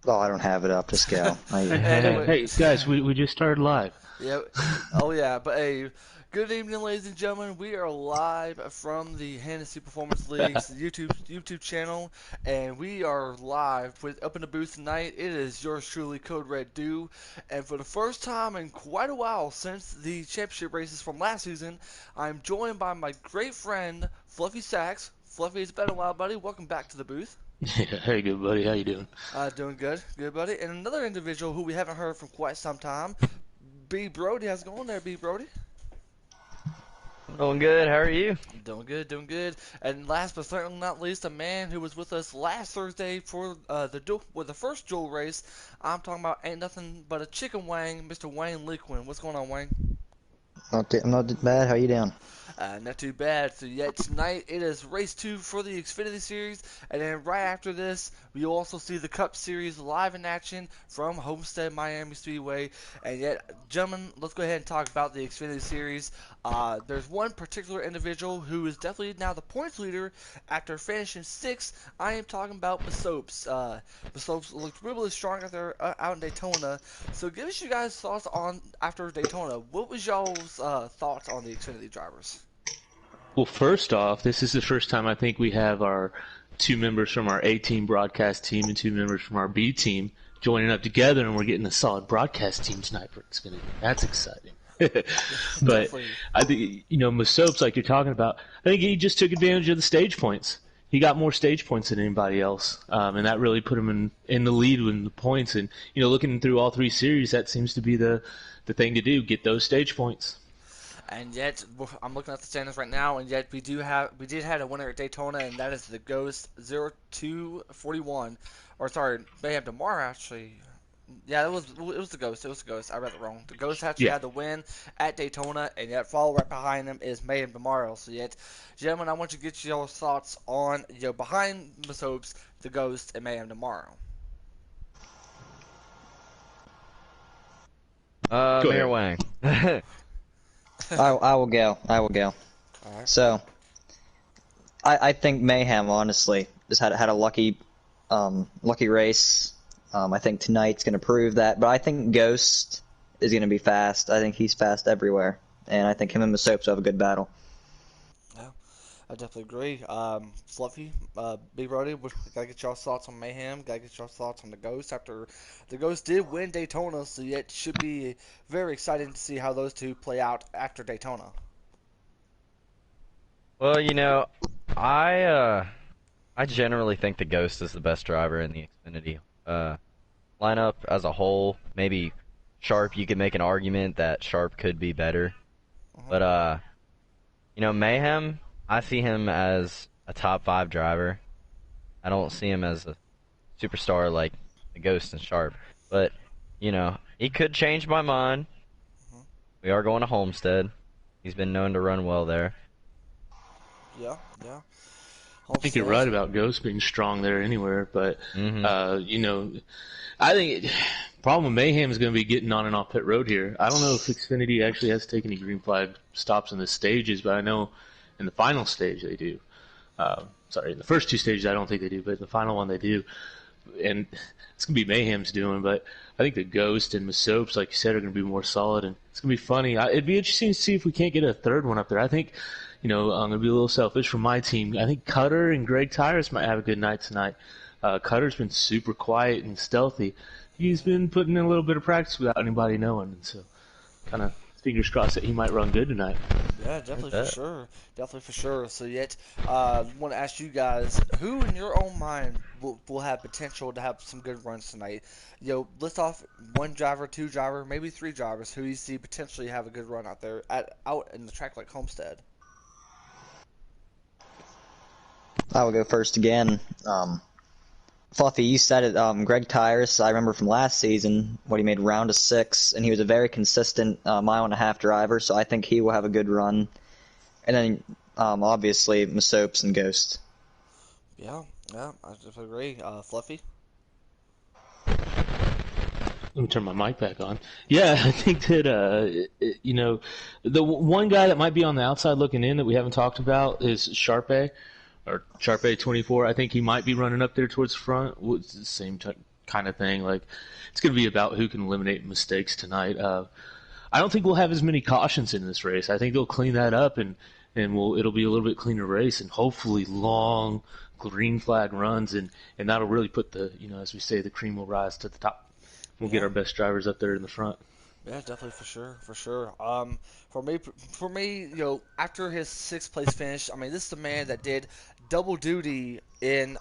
Oh, I don't have it up to scale. Hey, guys, we just started live. Yeah. Oh yeah. But hey, good evening, ladies and gentlemen. We are live from the Hennessy Performance League's YouTube channel, and we are live with up in the booth tonight. It is yours truly, Code Red Dew, and for the first time in quite a while since the championship races from last season, I'm joined by my great friend Fluffy Sachs. Fluffy, it's been a while, buddy. Welcome back to the booth. Yeah, hey, good buddy, how you doing? Doing good, buddy. And another individual who we haven't heard from quite some time, B. Brody. How's it going there, B. Brody? Doing good. How are you? Doing good, doing good. And last but certainly not least, a man who was with us last Thursday for the first dual race. I'm talking about ain't nothing but a chicken wang, Mr. Wayne Liquin. What's going on, Wayne? I'm not bad. How you doing? Not too bad. So yet tonight it is race 2 for the Xfinity Series, and then right after this we also see the Cup Series live in action from Homestead Miami Speedway. And yet, gentlemen, let's go ahead and talk about the Xfinity Series. There's one particular individual who is definitely now the points leader after finishing 6th. I am talking about Masopes. Masopes looked really strong out there out in Daytona. So give us you guys thoughts on after Daytona. What was y'all's thoughts on the Xfinity drivers? Well, first off, this is the first time I think we have our 2 members from our A team broadcast team and 2 members from our B team joining up together, and we're getting a solid broadcast team tonight for Xfinity. That's exciting. But I think, Masopes, like you're talking about, I think he just took advantage of the stage points. He got more stage points than anybody else, and that really put him in the lead with the points. And, looking through all 3 series, that seems to be the thing to do, get those stage points. And yet, I'm looking at the standings right now, and yet we did have a winner at Daytona, and that is the Ghost 0241, or sorry, Mayhem Tomorrow actually. Yeah, it was the Ghost. It was the Ghost. I read it wrong. The Ghost actually had the win at Daytona, and yet followed right behind him is Mayhem Tomorrow. So yet, gentlemen, I want you to get your thoughts on behind Masopes, the Ghost, and Mayhem Tomorrow. Mayor Wang. I will go. All right. So, I think Mayhem honestly just had a lucky race. I think tonight's going to prove that, but I think Ghost is going to be fast. I think he's fast everywhere, and I think him and Masopes have a good battle. Yeah, I definitely agree. Fluffy, B. Brody, gotta get y'all thoughts on Mayhem. Gotta get y'all thoughts on the Ghost after the Ghost did win Daytona, so it should be very exciting to see how those two play out after Daytona. Well, I generally think the Ghost is the best driver in the Xfinity lineup as a whole. Maybe Sharp, you could make an argument that Sharp could be better, but Mayhem, I see him as a top 5 driver. I don't see him as a superstar like the Ghost and Sharp. But, he could change my mind. We are going to Homestead. He's been known to run well there. Yeah. I think you're right about Ghost being strong there anywhere, but, I think problem with Mayhem is going to be getting on and off pit road here. I don't know if Xfinity actually has taken any green flag stops in the stages, but I know in the final stage they do. In the first 2 stages I don't think they do, but in the final one they do. And it's going to be Mayhem's doing, but I think the Ghost and Masopes, like you said, are going to be more solid, and it's going to be funny. It'd be interesting to see if we can't get a third one up there. I think, I'm going to be a little selfish from my team. I think Cutter and Greg Tires might have a good night tonight. Cutter's been super quiet and stealthy. He's been putting in a little bit of practice without anybody knowing, and so kind of fingers crossed that he might run good tonight. Yeah, definitely for sure. So yet, I want to ask you guys, who in your own mind will have potential to have some good runs tonight? List off 1 driver, 2 driver, maybe 3 drivers who you see potentially have a good run out there out in the track like Homestead. I will go first again. Fluffy, you said it. Greg Tires, I remember from last season what he made round of 6, and he was a very consistent 1.5-mile driver, so I think he will have a good run. And then, obviously, Masopes and Ghost. Yeah, I definitely agree. Fluffy? Let me turn my mic back on. Yeah, I think that, the one guy that might be on the outside looking in that we haven't talked about is Sharpe, or Sharpe 24. I think he might be running up there towards the front. It's the same kind of thing. Like, it's going to be about who can eliminate mistakes tonight. I don't think we'll have as many cautions in this race. I think they'll clean that up, and it'll be a little bit cleaner race, and hopefully long green flag runs, and that'll really put the, as we say, the cream will rise to the top. We'll get our best drivers up there in the front. Yeah, definitely, for sure. For me, after his sixth place finish, I mean, this is the man that did double duty in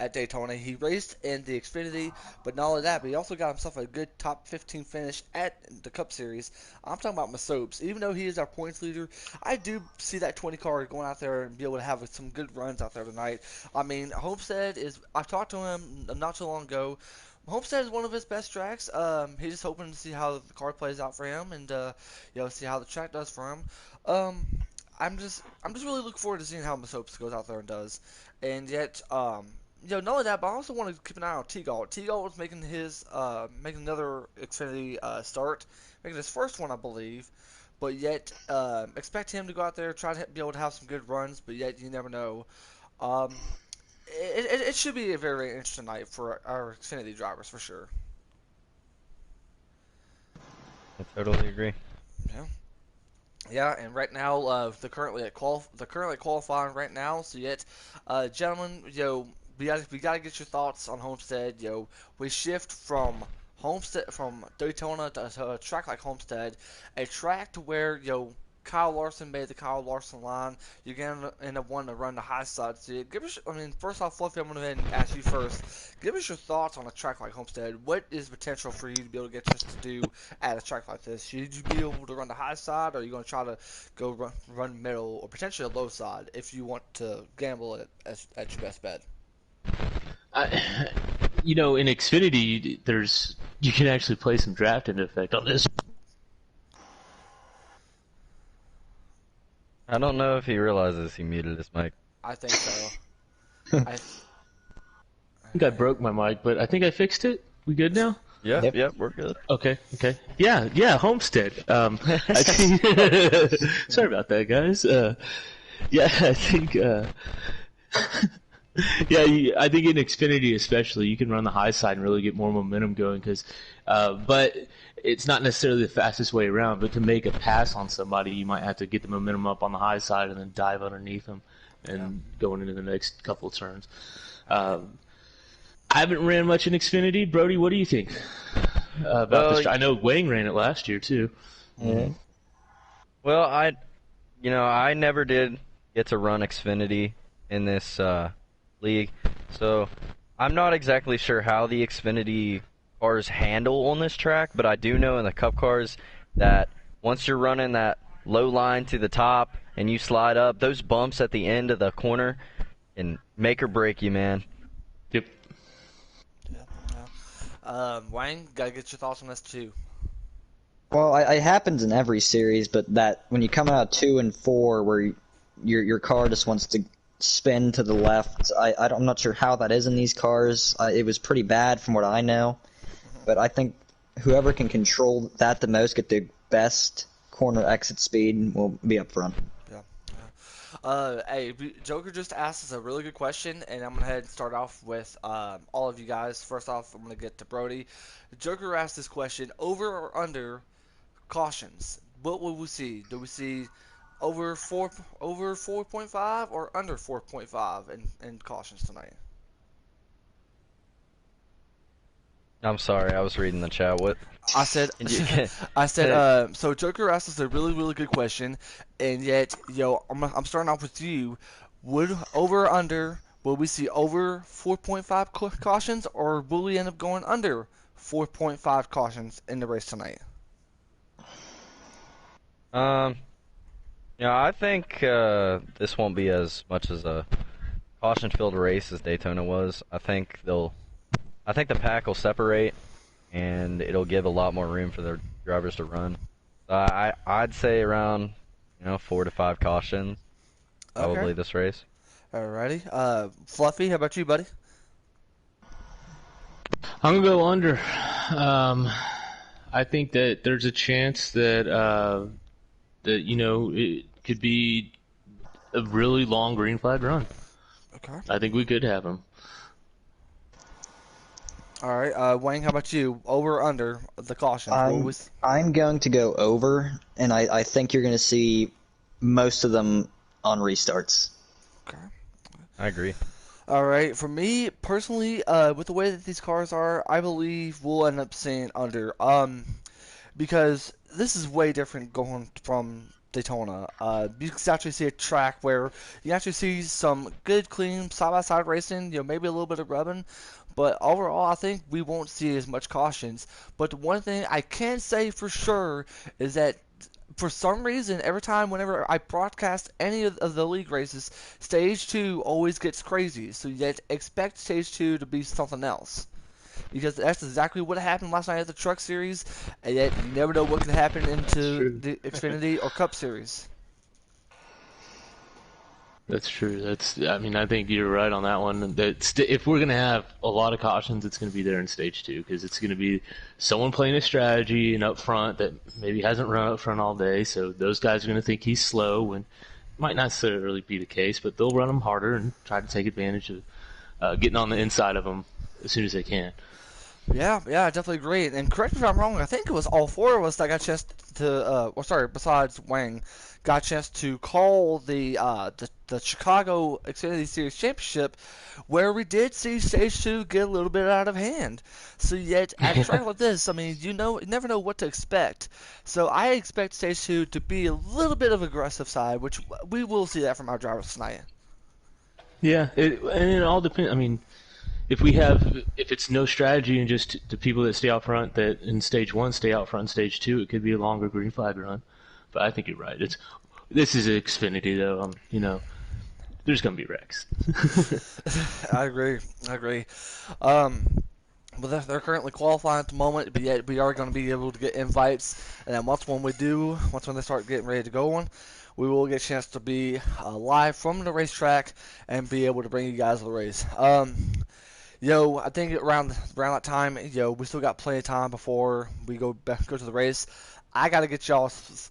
at Daytona. He raced in the Xfinity, but not only that, but he also got himself a good top 15 finish at the Cup Series. I'm talking about Masopes. Even though he is our points leader, I do see that 20 car going out there and be able to have some good runs out there tonight. I mean, Homestead is. I talked to him not too long ago. Homestead is one of his best tracks. He's just hoping to see how the car plays out for him, and see how the track does for him. I'm just really looking forward to seeing how Masopes goes out there and does. And yet, not only that, but I also want to keep an eye on T-Galt. T-Galt was making another Xfinity start, making his first one, I believe. But yet, expect him to go out there, try to be able to have some good runs. But yet, you never know. It should be a very, very interesting night for our Xfinity drivers, for sure. I totally agree. Yeah. Yeah, and right now, they're currently qualifying right now. So yet, gentlemen, we gotta get your thoughts on Homestead. We shift from Daytona to a track like Homestead, a track to where Kyle Larson made the Kyle Larson line. You're gonna end up wanting to run the high side. So first off, Fluffy, I'm gonna go ahead and ask you first. Give us your thoughts on a track like Homestead. What is potential for you to be able to get just to do at a track like this? Should you be able to run the high side, or are you gonna try to go run middle, or potentially a low side if you want to gamble it at your best bet? In Xfinity, you can actually play some draft into effect on this. I don't know if he realizes he muted his mic. I think so. I think I broke my mic, but I think I fixed it. We good now? Yep, we're good. Okay. Yeah, Homestead. I think, sorry about that, guys. I think. I think in Xfinity especially, you can run the high side and really get more momentum going. But it's not necessarily the fastest way around. But to make a pass on somebody, you might have to get the momentum up on the high side and then dive underneath them and going into the next couple of turns. I haven't ran much in Xfinity. Brody, what do you think about this? I know Wayne ran it last year too. Mm-hmm. Well, I never did get to run Xfinity in this league, so I'm not exactly sure how the Xfinity cars handle on this track, but I do know in the Cup cars that once you're running that low line to the top and you slide up, those bumps at the end of the corner can make or break you, man. Yep. Wayne, gotta get your thoughts on this too. Well, it happens in every series, but that when you come out 2 and 4, where your car just wants to spin to the left, I'm not sure how that is in these cars. It was pretty bad from what I know, but I think whoever can control that the most, get the best corner exit speed, will be up front. Hey, Joker just asked us a really good question, and I'm going to head and start off with all of you guys. First off, I'm going to get to Brody. Joker asked this question, over or under cautions? What will we see? Do we see over 4.5 or under 4.5 in cautions tonight? I'm sorry, I was reading the chat. What? I said, so Joker asked us a really, really good question, and yet, I'm starting off with you. Would over or under, will we see over 4.5 cautions, or will we end up going under 4.5 cautions in the race tonight? I think this won't be as much as a caution-filled race as Daytona was. I think the pack will separate, and it'll give a lot more room for the drivers to run. I'd say around 4 to 5 cautions, probably this race. Alrighty. Fluffy, how about you, buddy? I'm gonna go under. I think that there's a chance that it could be a really long green flag run. Okay. I think we could have them. All right, Wayne, how about you? Over or under the cautions? What I'm was? I'm going to go over, and I think you're going to see most of them on restarts. Okay. I agree. All right, for me personally, with the way that these cars are, I believe we'll end up seeing under. Because this is way different going from Daytona. You can actually see a track where you actually see some good, clean side-by-side racing. Maybe a little bit of rubbing, but overall, I think we won't see as much cautions. But the one thing I can say for sure is that for some reason, every time whenever I broadcast any of the league races, Stage 2 always gets crazy. So you expect Stage 2 to be something else. Because that's exactly what happened last night at the Truck Series, and yet you never know what could happen That's into true. the Xfinity or Cup Series. That's true. I mean, I think you're right on that one. If we're gonna have a lot of cautions, it's gonna be there in stage two because it's gonna be someone playing a strategy and up front that maybe hasn't run up front all day. So those guys are gonna think he's slow when it might not necessarily be the case, but they'll run him harder and try to take advantage of getting on the inside of him as soon as they can. Yeah, I definitely agree. And correct me if I'm wrong, I think it was all four of us that got a chance to, besides Wang, got a chance to call the Chicago Xfinity Series Championship, where we did see Stage 2 get a little bit out of hand. So yet, at a track like this, I mean, you never know what to expect. So I expect Stage 2 to be a little bit of aggressive side, which we will see that from our drivers tonight. Yeah, and it all depends. I mean, if it's no strategy and just the people that stay out front that in stage one stay out front in stage two, it could be a longer green flag run. But I think you're right. This is Xfinity though. There's gonna be wrecks. I agree. Um, but they're currently qualifying at the moment, but yet we are going to be able to get invites. And then once when they start getting ready to go on, we will get a chance to be live from the racetrack and be able to bring you guys to the race. I think around that time, we still got plenty of time before we go to the race. I got to get y'all's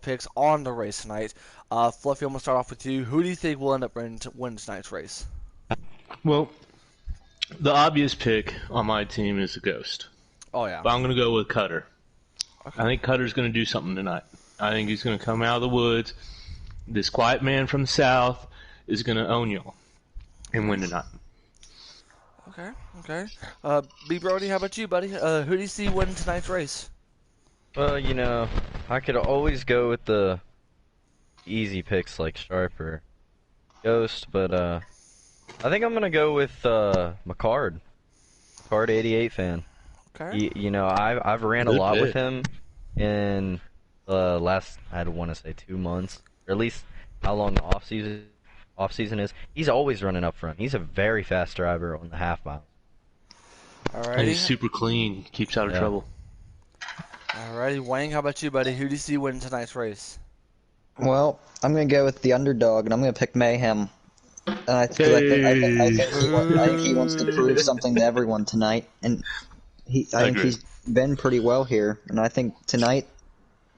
picks on the race tonight. Fluffy, I'm gonna start off with you. Who do you think will end up winning tonight's race? Well, the obvious pick on my team is the Ghost, Oh yeah. but I'm gonna go with Cutter. Okay. I think Cutter's gonna do something tonight. I think he's gonna come out of the woods. This quiet man from the south is gonna own y'all and win tonight. Okay. B Brody, how about you, buddy? Who do you see winning tonight's race? Well, I could always go with the easy picks like Sharp or Ghost, but I think I'm gonna go with McCard. McCard 88 fan. Okay. I've ran a Good lot with pick. him in the last, I'd want to say 2 months, or at least how long the off season is. He's always running up front. He's a very fast driver on the half mile. And he's Alrighty. super clean, keeps out of Yeah. trouble. Alrighty, Wang, how about you, buddy? Who do you see winning tonight's race? Well, I'm going to go with the underdog, and I'm going to pick Mayhem. And I think he wants to prove something to everyone tonight, and I think agree. he's been pretty well here. And I think tonight,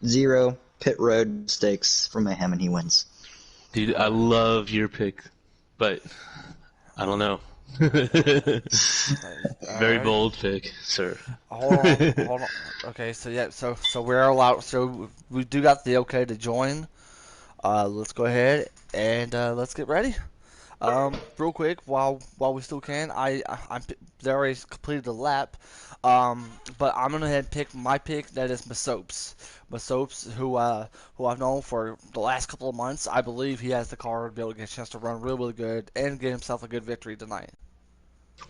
0 pit road mistakes for Mayhem, and he wins. Dude, I love your pick, but I don't know. Very Alright. bold pick, sir. Hold on. Okay, so we're allowed. So we do got the okay to join. Let's go ahead and let's get ready. Real quick, while we still can, they already completed the lap. But I'm gonna head and pick my pick. That is Masopes. Masopes, who I've known for the last couple of months. I believe he has the car to be able to get a chance to run really good and get himself a good victory tonight.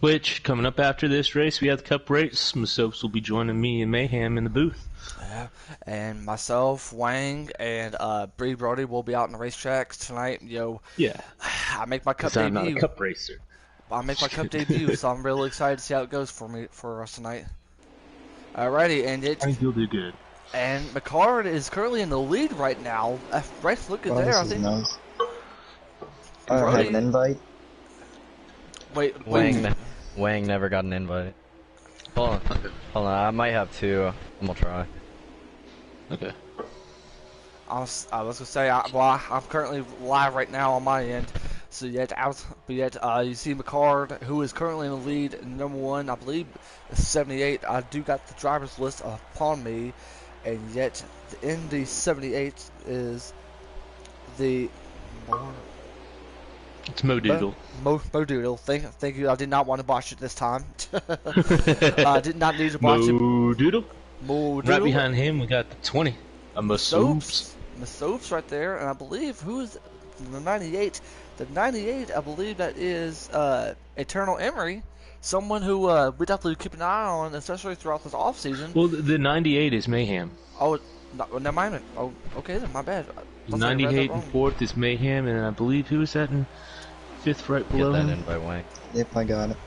Which, coming up after this race, we have the Cup race. Masopes will be joining me and Mayhem in the booth. Yeah, and myself, Wang, and Bree Brody will be out on the racetrack tonight. Yeah, I make my cup because I'm not a debut. Cup racer. I make my cup debut, so I'm really excited to see how it goes for us tonight. Alrighty, I think you'll do good. and McCard is currently in the lead right now. Right, look at Well, there. I this is think. nice. I don't have an invite. Wait. Wang never got an invite. Hold on, I might have two. I'm gonna try. Okay. I was gonna say, I'm currently live right now on my end, So yet out, but yet you see McCard, who is currently in the lead, number one, I believe, 78. I do got the driver's list upon me, and yet in the 78 is the It's Mo Doodle. Mo Doodle. Thank you. I did not want to botch it this time. I did not need to botch it. Mo Doodle. Mo Doodle. Right behind him, we got the 20. A Masopes. Masopes right there, and I believe who is the 98. The 98, I believe that is Eternal Emery, someone who we definitely keep an eye on, especially throughout this off season. Well, the 98 is Mayhem. Oh, no, never mind. Oh, okay, then my bad. 98 and 4th is Mayhem, and I believe who is that in 5th right below Get that him? in by Wayne. Yep, I got it.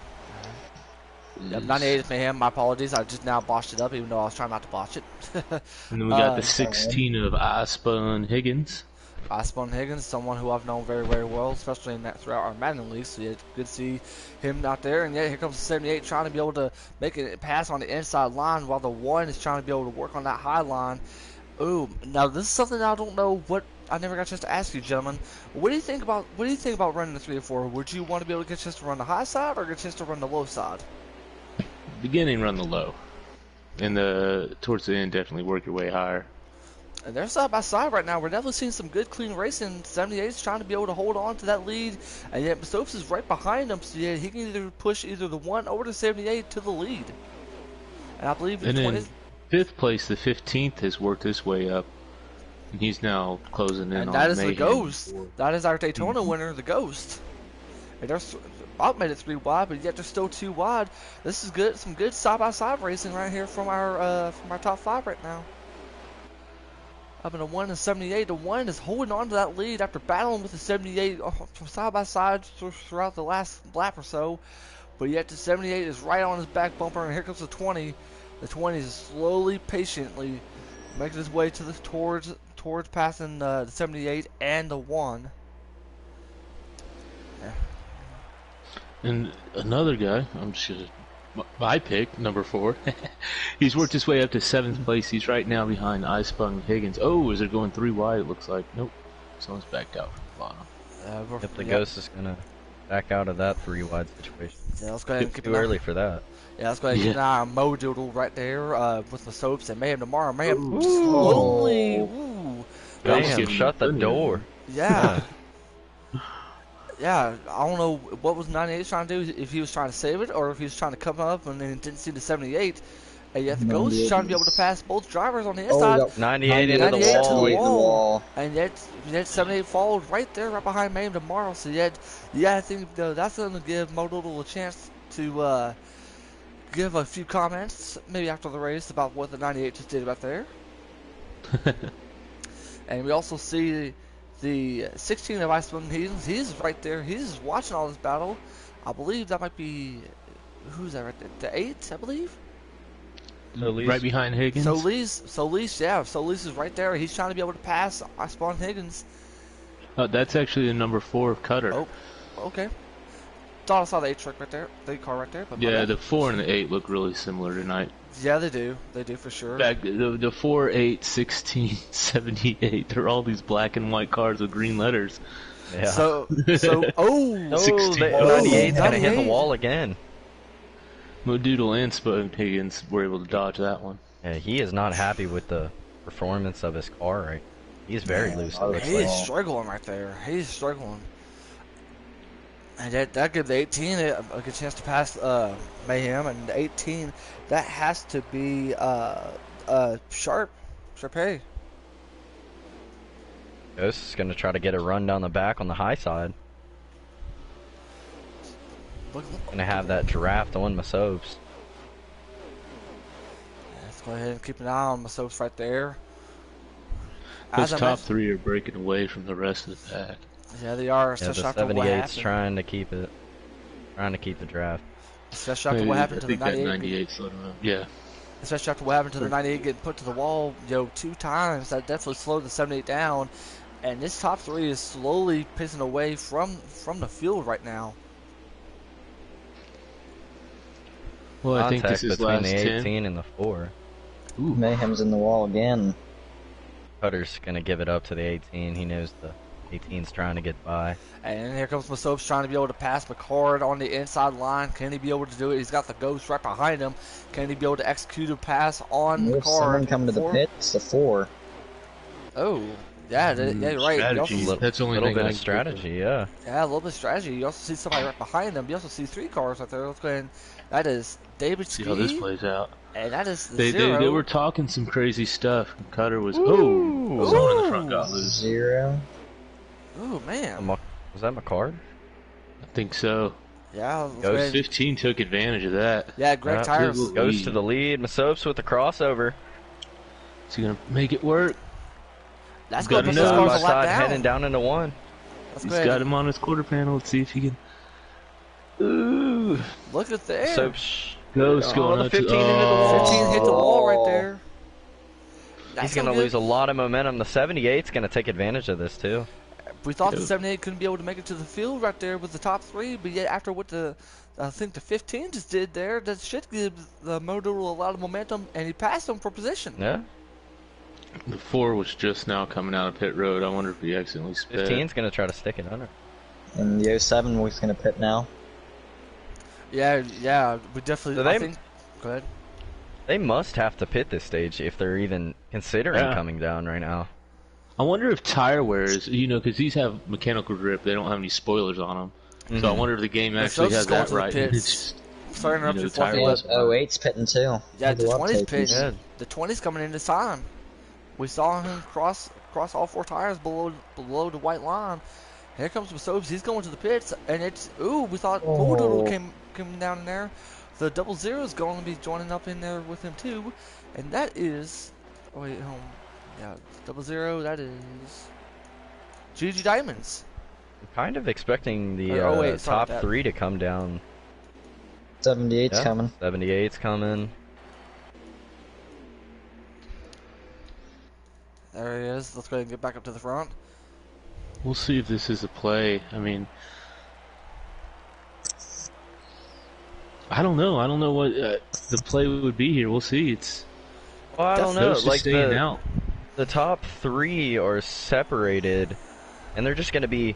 Yep, 98 is Mayhem. My apologies. I just now botched it up, even though I was trying not to botch it. And then we got the 16 of I Spun Higgins. I Spun Higgins, someone who I've known very, very well, especially in that throughout our Madden League. So yeah, good to see him out there. And yeah, here comes the 78 trying to be able to make a pass on the inside line, while the 1 is trying to be able to work on that high line. Ooh, now this is something I don't know what I never got a chance to ask you, gentlemen. What do you think about running the 3 or 4? Would you want to be able to get a chance to run the high side or get a chance to run the low side? Beginning run the low, and towards the end definitely work your way higher. And they're side by side right now. We're definitely seeing some good, clean racing. 78 is trying to be able to hold on to that lead, and yet Stokes is right behind him. So yeah, he can either push either the 1 or the 78 to the lead. And I believe And in in 5th place, the 15th has worked his way up, and he's now closing in and on that is Mayhem. the Ghost. That is our Daytona winner, the Ghost. And they're about made it 3 wide, but yet they're still 2 wide. This is good. Some good side by side racing right here from our top 5 right now. Up in the 1 and 78, the 1 is holding on to that lead after battling with the 78 from side by side throughout the last lap or so. But yet the 78 is right on his back bumper, and here comes the 20. The 20 is slowly, patiently making his way to the towards passing the 78 and the 1. Yeah. And another guy, I'm just gonna, my pick, number 4. He's worked his way up to 7th place. He's right now behind I Spun Higgins. Oh, is it going 3 wide? It looks like. Nope. Someone's backed out from the bottom. If the Ghost is gonna back out of that 3 wide situation. Yeah, let's go ahead and keep Too early for that. Yeah, let's go ahead and keep an eye on Mo Doodle right there with the soaps and Mayhem tomorrow. Mayhem slowly. Ooh. Damn, shut the door. Yeah. Yeah, I don't know what was 98 trying to do, if he was trying to save it or if he was trying to come up and then didn't see the 78. And yet the Ghost is trying to be able to pass both drivers on the inside. 98 into the 98 to the wall. wall. And yet 78 followed right there, right behind Mayhem tomorrow. So yet, yeah, I think that's going to give Mo Doodle a chance to give a few comments, maybe after the race, about what the 98 just did about there. And we also see the 16 of Iceman. He's right there. He's watching all this battle. I believe that might be, who's that right there? The 8, I believe. Right behind Higgins. Solis, yeah. Solis is right there. He's trying to be able to pass Iceman Higgins. Oh, that's actually the number 4 of Cutter. Oh, okay. Thought I saw the 8 truck right there, the car right there. But yeah, the 4 and the 8 look really similar tonight. Yeah, they do. They do for sure. Back, the 4, 8, 16, 78, they're all these black and white cars with green letters. Yeah. So, 16. 98's gonna hit the wall again. Mo Doodle and Spud Higgins were able to dodge that one. Yeah, he is not happy with the performance of his car right. He's very loose. He's struggling right there. He's struggling. And that gives the 18 a good chance to pass Mayhem, and the 18 that has to be Sharp A. Ghost is gonna try to get a run down the back on the high side. Gonna have that draft on Masopes. Let's go ahead and keep an eye on Masopes right there. Those top 3 are breaking away from the rest of the pack. Yeah, they are. Yeah, the 78's trying to keep it, trying to keep the draft. Especially after what happened to the 98. 98 slowed him up. Yeah. Especially after what happened to the 98 getting put to the wall, 2 times. That definitely slowed the 78 down. And this top 3 is slowly pissing away from the field right now. Well, I think this is between last the 18 10. and the 4. Mayhem's in the wall again. Cutter's gonna give it up to the 18. He knows the 18's trying to get by. And here comes Masopes trying to be able to pass McCord on the inside line. Can he be able to do it? He's got the Ghost right behind him. Can he be able to execute a pass on We have someone McCord? coming to the pits, the 4. Oh, yeah, yeah, you're right. You also Strategy. see, That's the only A little thing bit I of can strategy, yeah. yeah, a little bit of strategy. You also see somebody right behind them. You also see 3 cars right there. Let's go ahead and that is David see how this Ski, plays out. and that is the They 0. were talking some crazy stuff. Cutter was Ooh. someone in the front got loose. 0. Oh man. Was that McCard? I think so. Yeah, let's go Ghost ahead. 15 took advantage of that. Yeah, Greg Tires. Goes to the lead. Masopes with the crossover. Is he gonna make it work? That's Got going to put to those know. cars Side a by lot side, down. heading down into 1. Let's He's go ahead. got him on his quarter panel. Let's see if he can. Ooh, Look at there. Masopes. Ghost going the up 15 to, into the wall. 15 hit the wall right there. He's going to lose a lot of momentum. The 78's going to take advantage of this, too. We thought the Dude. 78 couldn't be able to make it to the field right there with the top 3, but yet after what I think the 15 just did there, that should give the Motor a lot of momentum, and he passed him for position. Yeah. the 4 was just now coming out of pit road. I wonder if he accidentally sped. 15's going to try to stick it under. And the 07 was going to pit now. Yeah, we definitely. So I think. Go ahead. They must have to pit this stage if they're even considering coming down right now. I wonder if tire wears, because these have mechanical grip, they don't have any spoilers on them. So I wonder if the game actually has that right. It's starting up You know, to the tire 40. was- 08's pitting too. Yeah, the Good luck 20's takers. pitch. The 20's coming into time. We saw him cross all 4 tires below the white line. Here comes Masopes. He's going to the pits, and it's we thought Bulldoodle came down in there. The 00 is going to be joining up in there with him too, and that is yeah, 00. That is GG Diamonds. I'm kind of expecting the sorry top about that. 3 to come down. 78's coming. 78's coming. There he is. Let's go ahead and get back up to the front. We'll see if this is a play. I mean, I don't know. I don't know what the play would be here. We'll see. Well, I don't know. Ghost is Like staying out. the top 3 are separated, and they're just going to be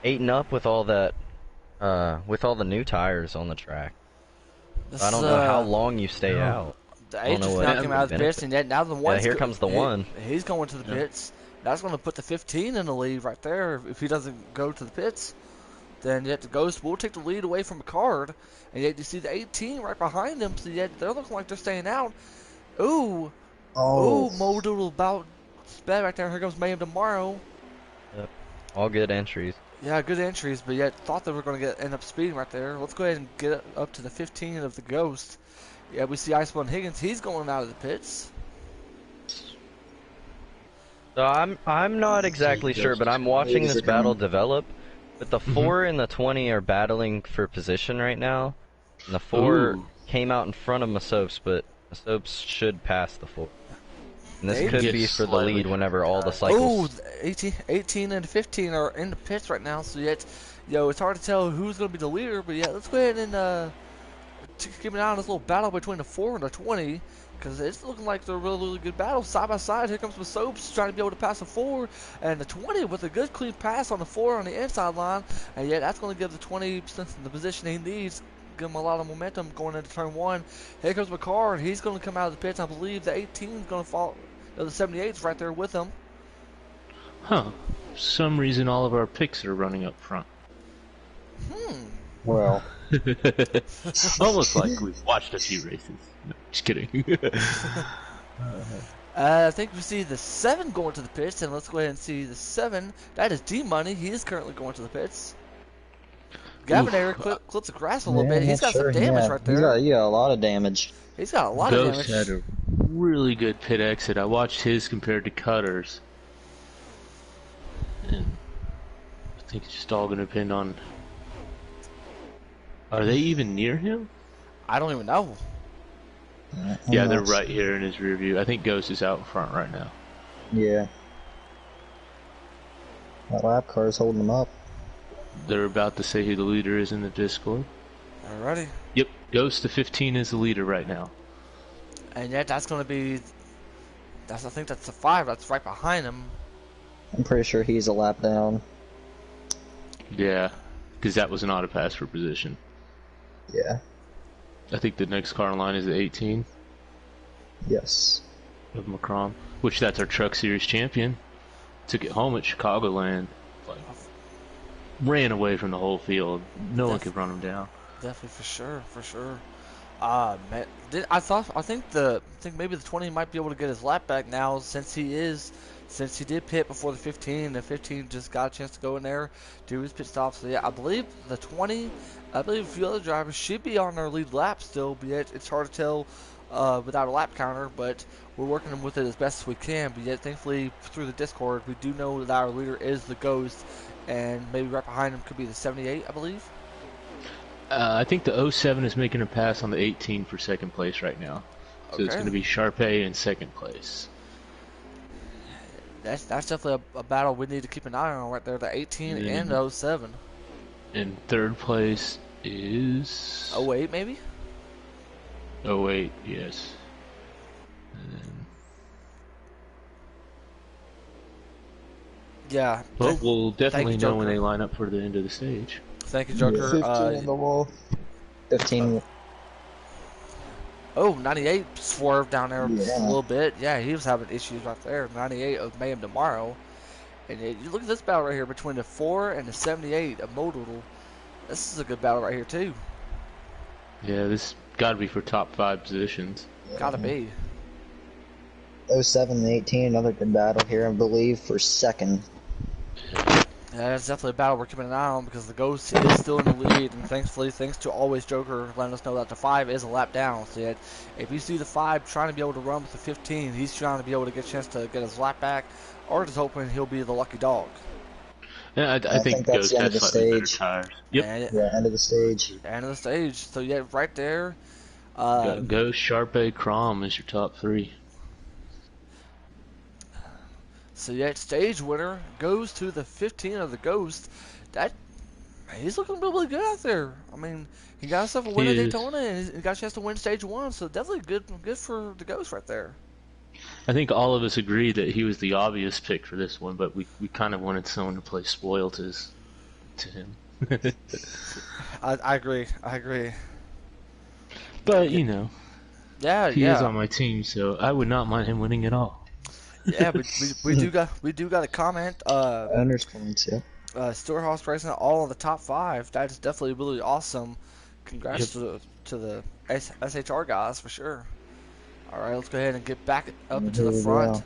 eating up with all that, with all the new tires on the track. I don't know how long you stay out. The I don't 8 know just what knocked him out of the benefit. pits, and yet now the 1's here comes the 1. He's going to the pits. That's going to put the 15 in the lead right there. If he doesn't go to the pits, then yet the Ghost will take the lead away from McCard. And yet you see the 18 right behind him, so yet they're looking like they're staying out. Ooh, Mo Doodle about sped right there. Here comes Mayhem tomorrow. Yep. All good entries. Yeah, good entries, but yet thought they were going to end up speeding right there. Let's go ahead and get up to the 15 of the Ghost. Yeah, we see Iceman Higgins. He's going out of the pits. So I'm not exactly sure, but I'm watching this battle develop. But the 4 and the 20 are battling for position right now. And the 4 came out in front of Masopes, but Masopes should pass the 4. And this could be for the lead whenever all the cycles... 18 and 15 are in the pits right now, so yet, it's hard to tell who's going to be the leader, but yeah, let's go ahead and keep an eye on this little battle between the 4 and the 20, because it's looking like they're a really, really good battle. Side by side, here comes Masopes trying to be able to pass the 4, and the 20 with a good clean pass on the 4 on the inside line, and yeah, that's going to give the 20 the position he needs, give him a lot of momentum going into turn 1. Here comes McCard. He's going to come out of the pits. I believe the 18 is going to fall. The 78's right there with him. Huh. For some reason, all of our picks are running up front. Well, Almost like we've watched a few races. No, just kidding. I think we see the 7 going to the pits, and let's go ahead and see the 7. That is D-Money. He is currently going to the pits. Gavin Eric clips the grass a little bit. He's got some damage right there. He got a lot of damage. He's got a lot of Ghost damage. had a really good pit exit. I watched his compared to Cutter's. And I think it's just all going to depend on... Are they even near him? I don't even know. Yeah, they're right here in his rear view. I think Ghost is out in front right now. Yeah. That lap car is holding him up. They're about to say who the leader is in the Discord. Alrighty. Yep, Ghost to 15 is the leader right now. And yet that's going to be... I think that's the 5 that's right behind him. I'm pretty sure he's a lap down. Yeah, because that was not a pass for position. Yeah. I think the next car in line is the 18 Yes. of Macron, which that's our Truck Series champion. Took it home at Chicagoland. Like, ran away from the whole field. No one could run him down. Definitely, for sure, for sure. Man, I think maybe the 20 might be able to get his lap back now since he did pit before the 15. And the 15 just got a chance to go in there, do his pit stop. So yeah, I believe the 20, I believe a few other drivers should be on their lead lap still. But yet it's hard to tell without a lap counter. But we're working with it as best as we can. But yet, thankfully, through the Discord, we do know that our leader is the Ghost, and maybe right behind him could be the 78, I believe. I think the 07 is making a pass on the 18 for second place right now. So it's going to be Sharpay in second place. That's definitely a battle we need to keep an eye on right there, the 18 and the 07. And third place is... 08 maybe? 08, yes. And then... Yeah. Well, we'll definitely know when they line up for the end of the stage. Thank you, Joker. 15 on the wall. 15. Oh, 98 swerved down there just a Yeah. little bit. Yeah, he was having issues right there. 98 of Mayhem tomorrow. And you look at this battle right here between the 4 and the 78 of Modoodle. This is a good battle right here, too. Yeah, this got to be for top 5 positions. Gotta be. 07 and 18, another good battle here, I believe, for second. Yeah, it's definitely a battle we're keeping an eye on because the Ghost is still in the lead, and thankfully, thanks to Always Joker letting us know that the 5 is a lap down. So that if you see the 5 trying to be able to run with the 15, he's trying to be able to get a chance to get his lap back, or just hoping he'll be the lucky dog. Yeah, I think that's Ghost the end of has the slightly better stage. tires. Yep. And End of the stage. end of the stage. So yeah, right there. Ghost, Sharpay, Crom is your top 3. So yeah, stage winner goes to the 15 of the Ghost. He's looking really good out there. I mean, he got himself a win at Daytona, and he got a chance to win stage 1. So definitely good for the Ghost right there. I think all of us agreed that he was the obvious pick for this one, but we kind of wanted someone to play spoil to him. I agree. But you know, he yeah. is on my team, so I would not mind him winning at all. Yeah, but we do got a comment. Understand too. Storehouse Racing all in the top 5. That is definitely really awesome. Congrats to the SHR guys for sure. All right, let's go ahead and get back up into the front.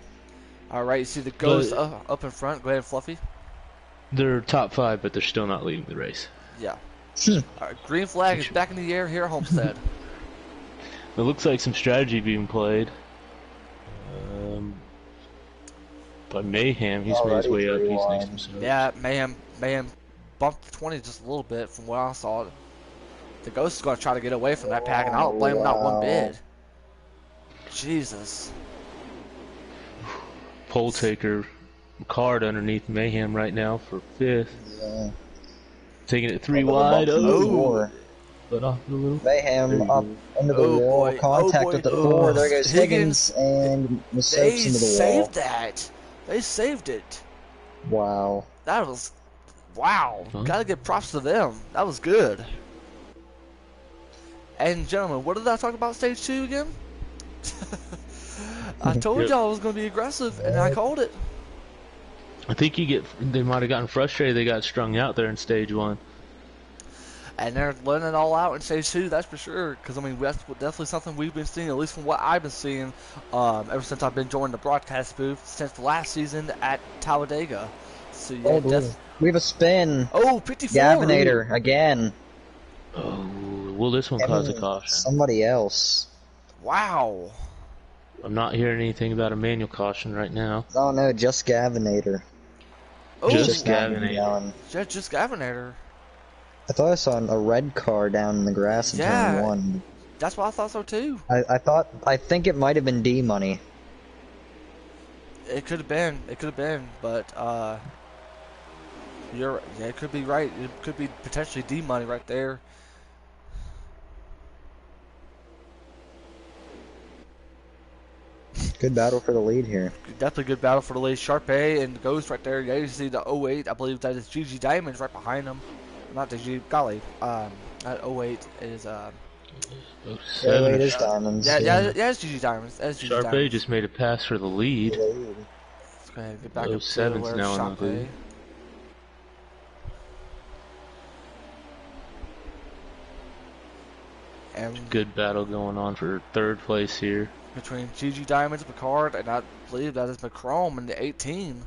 All right, you see the Ghost up in front. Go ahead, Fluffy. They're top 5, but they're still not leading the race. Yeah. All right, green flag is back in the air here at Homestead. It looks like some strategy being played. By Mayhem, he's made his way up. He's next to himself. Yeah, Mayhem bumped the 20 just a little bit from what I saw. The Ghost is going to try to get away from that pack, and I don't blame him not one bit. Jesus. Pole taker card underneath Mayhem right now for 5th. Yeah. Taking it 3 wide. Oh, but off a little. Mayhem up into the wall. Boy. Contact with the 4. There goes Higgins and They Masopes into the wall. saved that. They saved it. Wow. That was... Wow. Huh? Gotta give props to them. That was good. And gentlemen, what did I talk about stage 2 again? I told y'all I was going to be aggressive, and I called it. I think they might have gotten frustrated. They got strung out there in stage 1. And they're letting it all out in stage 2, that's for sure. Because, I mean, that's definitely something we've been seeing, at least from what I've been seeing ever since I've been joining the broadcast booth since the last season at Talladega. So, yeah, we have a spin. Oh, 54. Gavinator again. Oh, will this one cause a caution? Somebody else. Wow. I'm not hearing anything about a manual caution right now. Oh no, just Gavinator. Oh, Just not Gavinator. down. just Gavinator. I thought I saw a red car down in the grass in turn 1. That's what I thought so too. I think it might have been D money. It could have been, but it could be right. It could be potentially D money right there. Good battle for the lead here. Definitely good battle for the lead. Sharpay and Ghost right there. Yeah, you see the 08. I believe that is GG Diamonds right behind them. Not the G. Golly. That 08 is Yeah, 07. it is Diamonds. yeah, it's GG Diamonds. That's GG Sharpay Diamonds. just made a pass for the lead. Let's go ahead and get back up to 07's where now in the Sharpay. lead. And Good battle going on for third place here. between GG Diamonds, Picard, and I believe that is McCrome in the 18.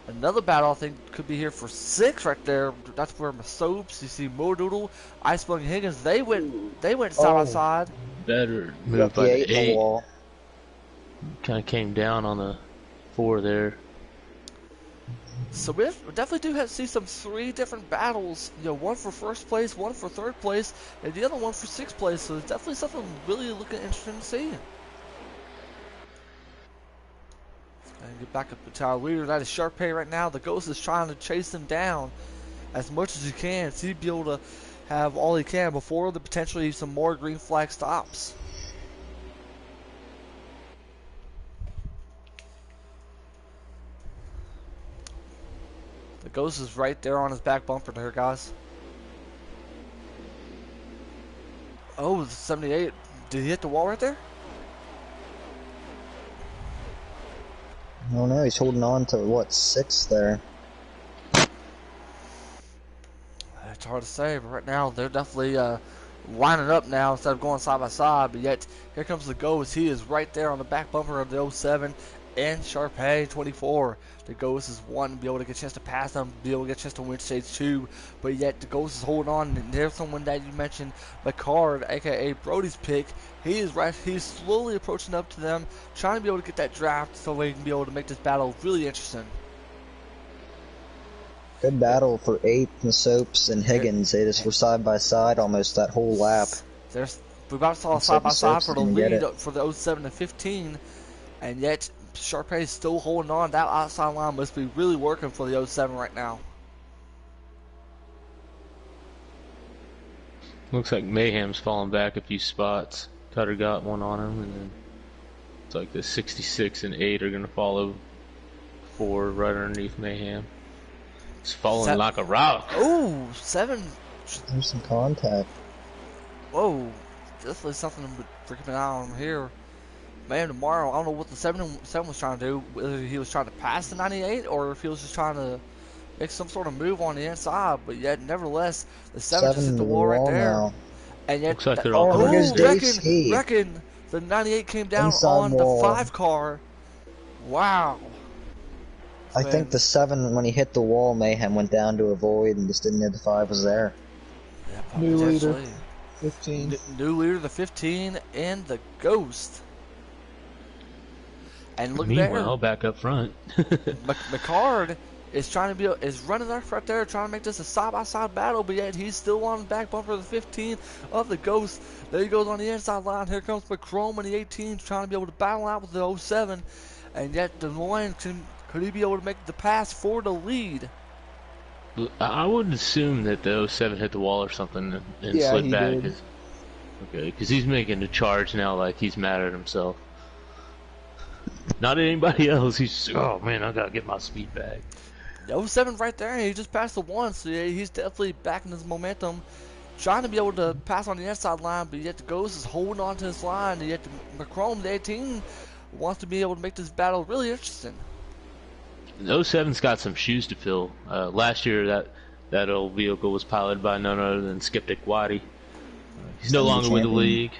Another battle I think could be here for 6 right there. That's where Soaps, you see Modoodle, Iceberg and Higgins, they went side by side. Better Got move the by 8 the in the 8. wall. Kind of came down on the 4 there. So we definitely do see some 3 different battles. You know, one for first place, one for third place, and the other one for 6th place. So it's definitely something really looking interesting to see. And get back up to our leader. That is Sharpay right now. The Ghost is trying to chase him down as much as he can. So he'd be able to have all he can before the potentially some more green flag stops. The Ghost is right there on his back bumper there, guys. Oh, the 78. Did he hit the wall right there? I don't know, he's holding on to, what, 6 there? It's hard to say, but right now they're definitely lining up now instead of going side by side. But yet, here comes the Ghost. He is right there on the back bumper of the 07 and Sharpay 24. The Ghost is wanting to be able to get a chance to pass them, be able to get a chance to win stage 2. But yet, the Ghost is holding on. And there's someone that you mentioned, McCard, aka Brody's pick. He is right. He's slowly approaching up to them, trying to be able to get that draft so they can be able to make this battle really interesting. Good battle for 8 and Soaps and Higgins. They just were side by side almost that whole lap. We about saw a side by side for the lead for the 07 and 15, and yet Sharpay is still holding on. That outside line must be really working for the 07 right now. Looks like Mayhem's falling back a few spots. Cutter got one on him, and then it's like the 66 and 8 are going to follow 4 right underneath Mayhem. It's falling like a rock. Oh, 7. There's some contact. Whoa, definitely something to keep an eye on here. Man, tomorrow, I don't know what the 7 was trying to do, whether he was trying to pass the 98 or if he was just trying to make some sort of move on the inside, but yet, nevertheless, the 7 just hit the wall right there. Now. And yet, looks like they're all reckon the 98 came down Inside on wall. the 5 car. Wow. I think the 7, when he hit the wall, Mayhem went down to avoid and just didn't know the 5 was there. Yeah, New leader. potentially. 15. New leader, the 15, and the Ghost. And look Meanwhile, back up front. McCard is trying to is running up right there, trying to make this a side-by-side battle, but yet he's still on the back bumper of the 15 of the Ghost. There he goes on the inside line. Here comes McCrome in the 18, trying to be able to battle out with the 07, and yet the Lion could he be able to make the pass for the lead? I would assume that the 07 hit the wall or something and Yeah, slid he back. did. Okay, because he's making a charge now like he's mad at himself. Not at anybody else. He's just, oh man, I gotta get my speed back. The 07 right there, and he just passed the 1, so yeah, he's definitely back in his momentum, trying to be able to pass on the inside line, but yet the Ghost is holding on to his line, and yet the McCrome, the 18, wants to be able to make this battle really interesting. The 07's got some shoes to fill. Last year, that old vehicle was piloted by none other than Skeptic Waddy. He's no longer with the league,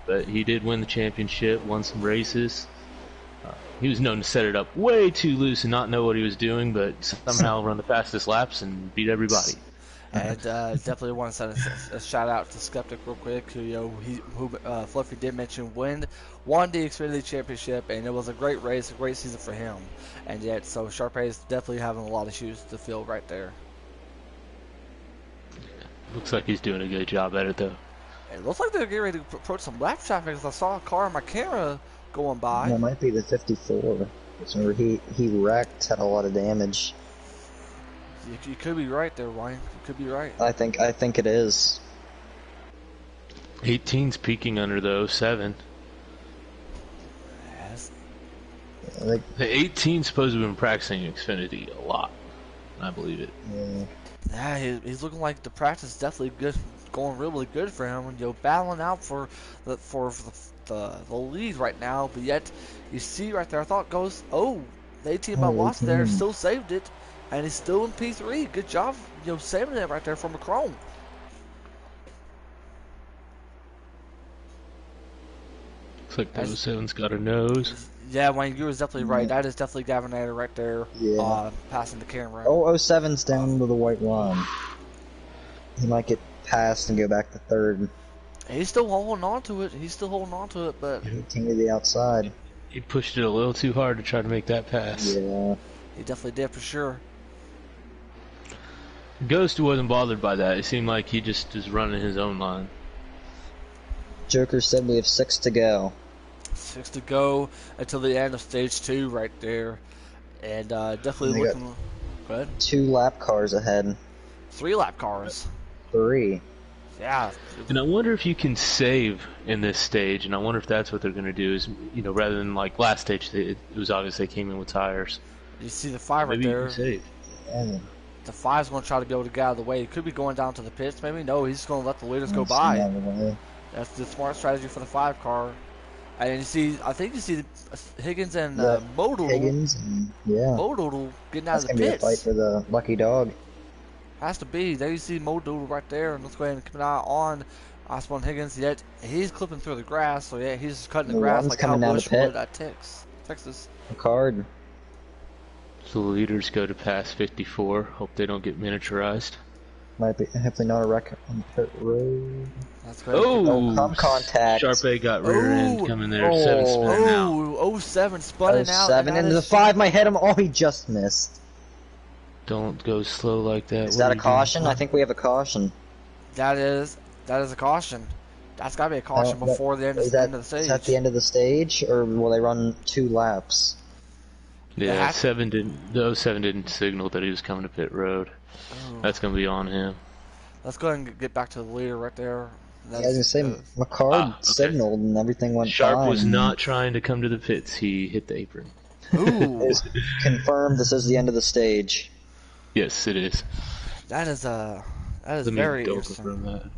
but he did win the championship, won some races. He was known to set it up way too loose and not know what he was doing, but somehow run the fastest laps and beat everybody. And definitely want to send a shout out to Skeptic real quick, who Fluffy did mention won the Xfinity Championship, and it was a great race, a great season for him. And yet, so Sharpay is definitely having a lot of shoes to fill right there. Looks like he's doing a good job at it, though. It looks like they're getting ready to approach some lap traffic, because I saw a car on my camera going by. That might be the 54. Remember, he wrecked, had a lot of damage. You could be right there, Ryan. You could be right. I think it is. 18's peaking under the 07. Yes, Like, The 18 supposed to have been practicing Xfinity a lot. I believe it. yeah. Yeah, he's looking like the practice is definitely good, going really good for him. And battling out for the lead right now. But yet, you see right there, I thought goes, oh, the 18 by Oh, lost there, 18. still saved it, and he's still in P3. Good job, saving it right there from a Chrome. Looks like the 07's got a nose. Yeah, Wayne, you was definitely right. That is definitely Gavinator right there, Yeah. passing the camera. Oh, 07's down to the white line. He might get passed and go back to third. He's still holding on to it. But 18 to the outside. He pushed it a little too hard to try to make that pass. Yeah. he definitely did for sure. Ghost wasn't bothered by that. It seemed like he just is running his own line. Joker said we have 6 to go. 6 to go until the end of stage 2 right there. And definitely They got looking good. 2 lap cars ahead. 3 lap cars. 3. Yeah. And I wonder if you can save in this stage, and I wonder if that's what they're going to do is, rather than like last stage, it was obvious they came in with tires. You see the 5 right Maybe you there. can save. Yeah. The 5's going to try to be able to get out of the way. He could be going down to the pits. Maybe no, he's just going to let the leaders go Let's by. see out of the way. That's the smart strategy for the 5 car. And I think you see Higgins and Yeah, Modoodle. Higgins and Modoodle getting out that's of the gonna be a pits. fight for the lucky dog. Has to be. There you see Modoodle right there. And let's go ahead and keep an eye on Osborne Higgins. Yet he's clipping through the grass. So yeah, he's just cutting the The grass one's like coming how down Bush the pit. would at Texas. A card. So the leaders go to pass 54. Hope they don't get miniaturized. Might be hopefully not a wreck on pit road. That's good. Oh, come contact. Sharp A got rear end Oh. coming there. 7 spinning out. Oh, 07 spun out. 07 and that into the is- 5 might hit him. Oh, he just missed. Don't go slow like that. Is What that are a you caution? doing? I think we have a caution. That is a caution. That's got to be a caution Oh, before the end of, Is that, end of the stage. is that the end of the stage, or will they run 2 laps? Yeah, Yeah. 7 didn't. The 07 didn't signal that he was coming to pit road. Oh. That's gonna be on him. Let's go ahead and get back to the leader right there. I was gonna say, McCard okay. signaled and everything went Sharp fine. was not trying to come to the pits. He hit the apron. Ooh, It's confirmed this is the end of the stage. Yes, it is. that is Let me very double interesting. confirm that.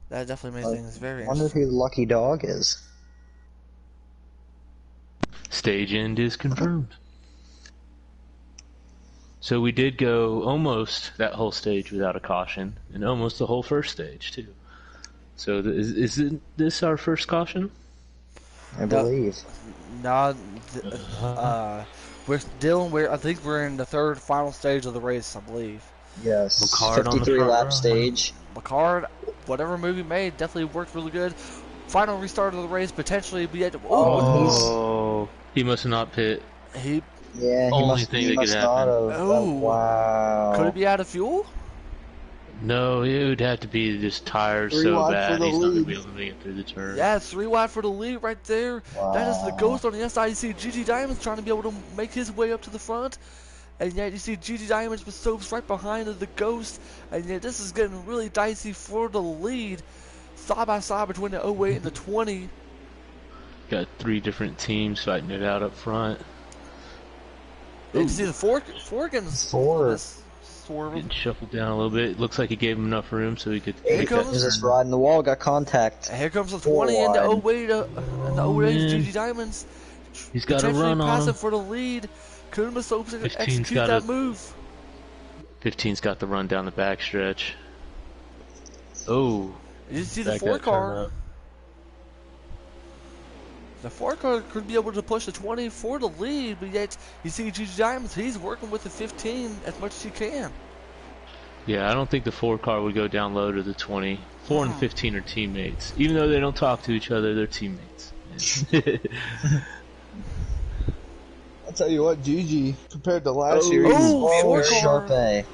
That definitely makes things very I wonder interesting. who the lucky dog is. Stage end is confirmed. So we did go almost that whole stage without a caution, and almost the whole first stage too. So is this our first caution? I believe. No, I think we're in the third final stage of the race, I believe. Yes. McCard on the 53 front lap row. McCard, stage. whatever move he made, definitely worked really good. Final restart of the race, potentially be at. Oh, he must not pit. He Yeah, he Only must, thing he that could must happen. not have. Oh. Wow. could it be out of fuel? No, it would have to be just tires 3 so wide for bad the he's not going to lead. be able to make it through the turn. Yeah, it's 3 wide for the lead right there. That is the Wow. Ghost on the inside. You see GG Diamonds trying to be able to make his way up to the front. And yet you see GG Diamonds with Soaps right behind the Ghost. And yet this is getting really dicey for the lead. Side by side between the 08 and the 20. Got 3 different teams fighting it out up front. And you see the Forgans. Four. Swerve. Getting shuffled down a little bit. It looks like he gave him enough room so he could Here make comes- that Is this turn. riding the wall? Got contact. And here comes the Four 20 and the wide. 08 and the 08 man. GG Diamonds. He's got to Potentially run on passing him. for the lead. Kunis Soaps 15's execute got that a- move. 15's got the run down the backstretch. Oh, You see the that 4 got turned car. up. The 4 car could be able to push the 20 for the lead, but yet you see GG Diamonds, he's working with the 15 as much as he can. Yeah, I don't think the 4 car would go down low to the 20. 4 and 15 are teammates. Even though they don't talk to each other, they're teammates. I'll tell you what, GG compared to last year, Oh, he's four very car. Sharp A.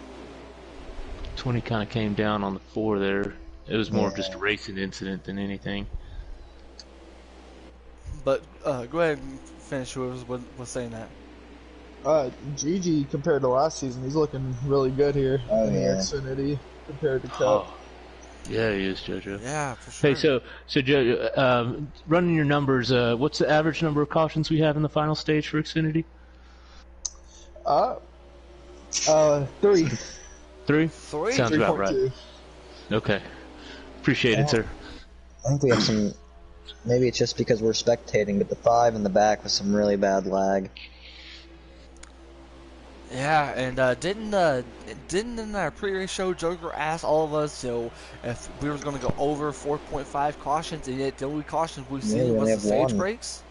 20 kind of came down on the 4 there. It was more of just a racing incident than anything. But go ahead and finish whoever was saying that. GG compared to last season, he's looking really good here Oh, in the yeah. Xfinity compared to Cup. Oh, Yeah, he is, JoJo. Yeah, for sure. Hey, so JoJo, running your numbers, what's the average number of cautions we have in the final stage for Xfinity? 3. 3? 3? Sounds about right. 3.2. Okay. Appreciate it, sir. I think we have some. Maybe it's just because we're spectating, but the 5 in the back was some really bad lag. Yeah, and didn't in our pre-race show Joker ask all of us, if we were going to go over 4.5 cautions, and yet the only cautions we've seen we was only the have stage one. breaks?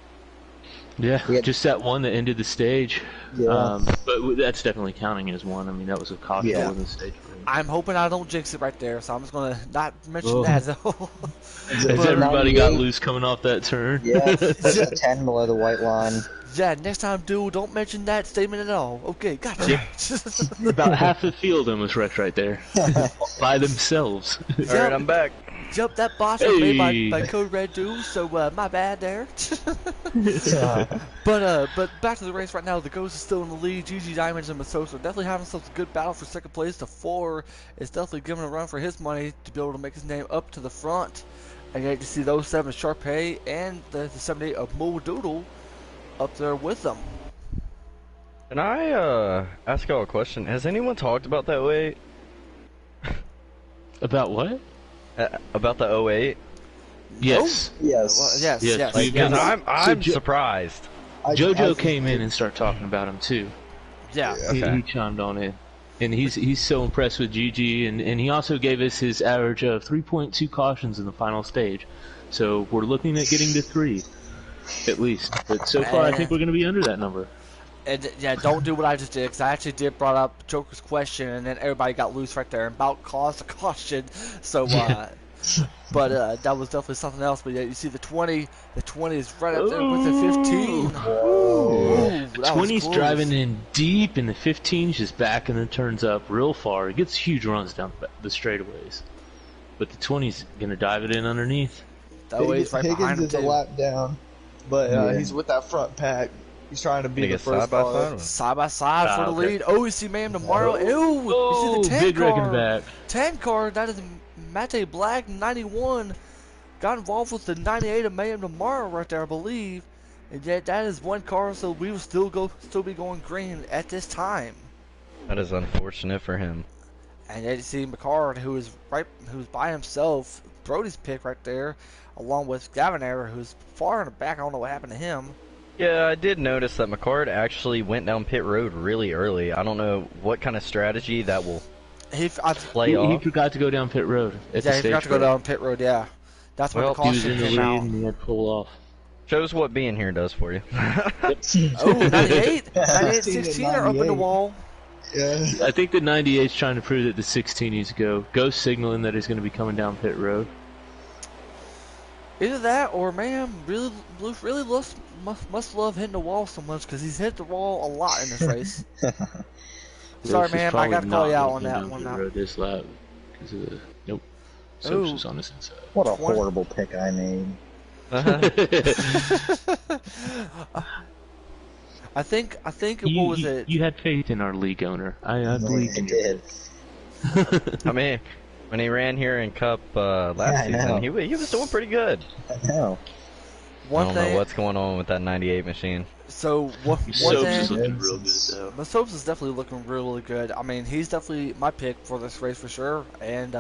Yeah, We had- just that one that ended the stage. Yeah. But that's definitely counting as one. I mean, that was a caution Yeah. that wasn't stage break. I'm hoping I don't jinx it right there, so I'm just going to not mention Oh. that. So. Has But everybody got 98? loose coming off that turn? Yeah, it's a 10 below the white line. Yeah, next time, dude, don't mention that statement at all. Okay, gotcha. About half the field almost wrecked right there. By themselves. Alright, I'm back. Yep, that boss was made Hey. by Code Red Dude, so my bad there. But back to the race right now. The Ghost is still in the lead. GG Diamonds and Masosa are definitely having themselves a good battle for second place. The 4 is definitely giving a run for his money to be able to make his name up to the front. And yet you see those 7 Sharpay and the 78 of Moe Doodle up there with them. Can I ask y'all a question? Has anyone talked about that 08? About what? About the 08? Yes. Yes. Well, yes, Yes, yes. we've Because been- I'm So surprised. JoJo came in and started talking about him too. Yeah. He chimed on it. And he's so impressed with GG, and he also gave us his average of 3.2 cautions in the final stage. So we're looking at getting to 3, at least. But so far, I think we're going to be under that number. And yeah, don't do what I just did, because I actually did brought up Joker's question, and then everybody got loose right there and about caused a caution. So, but that was definitely something else. But yeah, you see the 20 is right up there with the 15. Ooh, The that was 20's close. driving in deep, and the 15's just back and then turns up real far. It gets huge runs down the straightaways. But the 20's going to dive it in underneath. That way he's right behind Higgins him is a too. lap down, but Yeah. he's with that front pack. He's trying to be Gonna the get first side by car. side? Side by side for the okay. lead. Oh, you see Mayhem tomorrow. Ew, you Oh, see the 10 big wrecking car. back. 10 car, that is Mate Black 91. Got involved with the 98 of Mayhem tomorrow right there, I believe. And yet that is one car, so we will still be going green at this time. That is unfortunate for him. And yet you see McCard, who's by himself, Brody's pick right there, along with Gavinair, who's far in the back. I don't know what happened to him. Yeah, I did notice that McCard actually went down pit road really early. I don't know what kind of strategy that will play He off. forgot to go down pit road at the Yeah, he stage forgot to go break. down pit road. Yeah, that's when Well, the He was caution in the came lead out. and he had to pull off. Shows what being here does for you. Oh, 98, 98, 16 are up in the 98. wall. Yeah. I think the 98's trying to prove that the 16 needs to go. Ghost signaling that he's going to be coming down pit road. Either that or man, really must love hitting the wall so much because he's hit the wall a lot in this race. Sorry, Ghost is man, I probably got to call not you out gonna on come that down one. pit Now. road this lap because of the nope. Ooh. Soap's just on this inside. What a 20. horrible pick I made. I think what was it? You had faith in our league owner. I I believe in you. did. I mean, when he ran here in Cup last Yeah, I know. season, he was doing pretty good. I know. I One don't thing. know what's going on with that 98 machine. So one Soaps is thing. looking real good though. Masopes is definitely looking really good. I mean, he's definitely my pick for this race for sure. And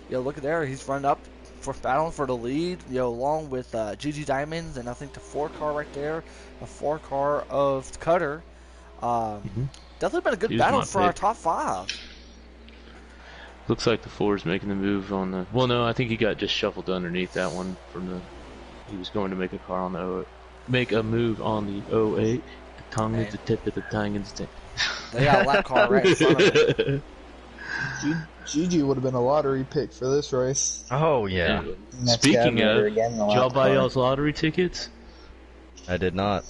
look at there, he's run up for battling for the lead. Along with GG Diamonds and I think the 4 car right there, the 4 car of Cutter. Definitely been a good He was battle my for our pick. top 5. Looks like the 4 is making the move on the. Well, no, I think he got just shuffled underneath that one from the. He was going to make a car on the. Make a move on the 08. The tongue is the tip of the tongue is the. They got a lap car right in front of him. Gigi would have been a lottery pick for this race. Oh, yeah. That's Speaking Gavin of, again, the did y'all last buy car. y'all's lottery tickets? I did not.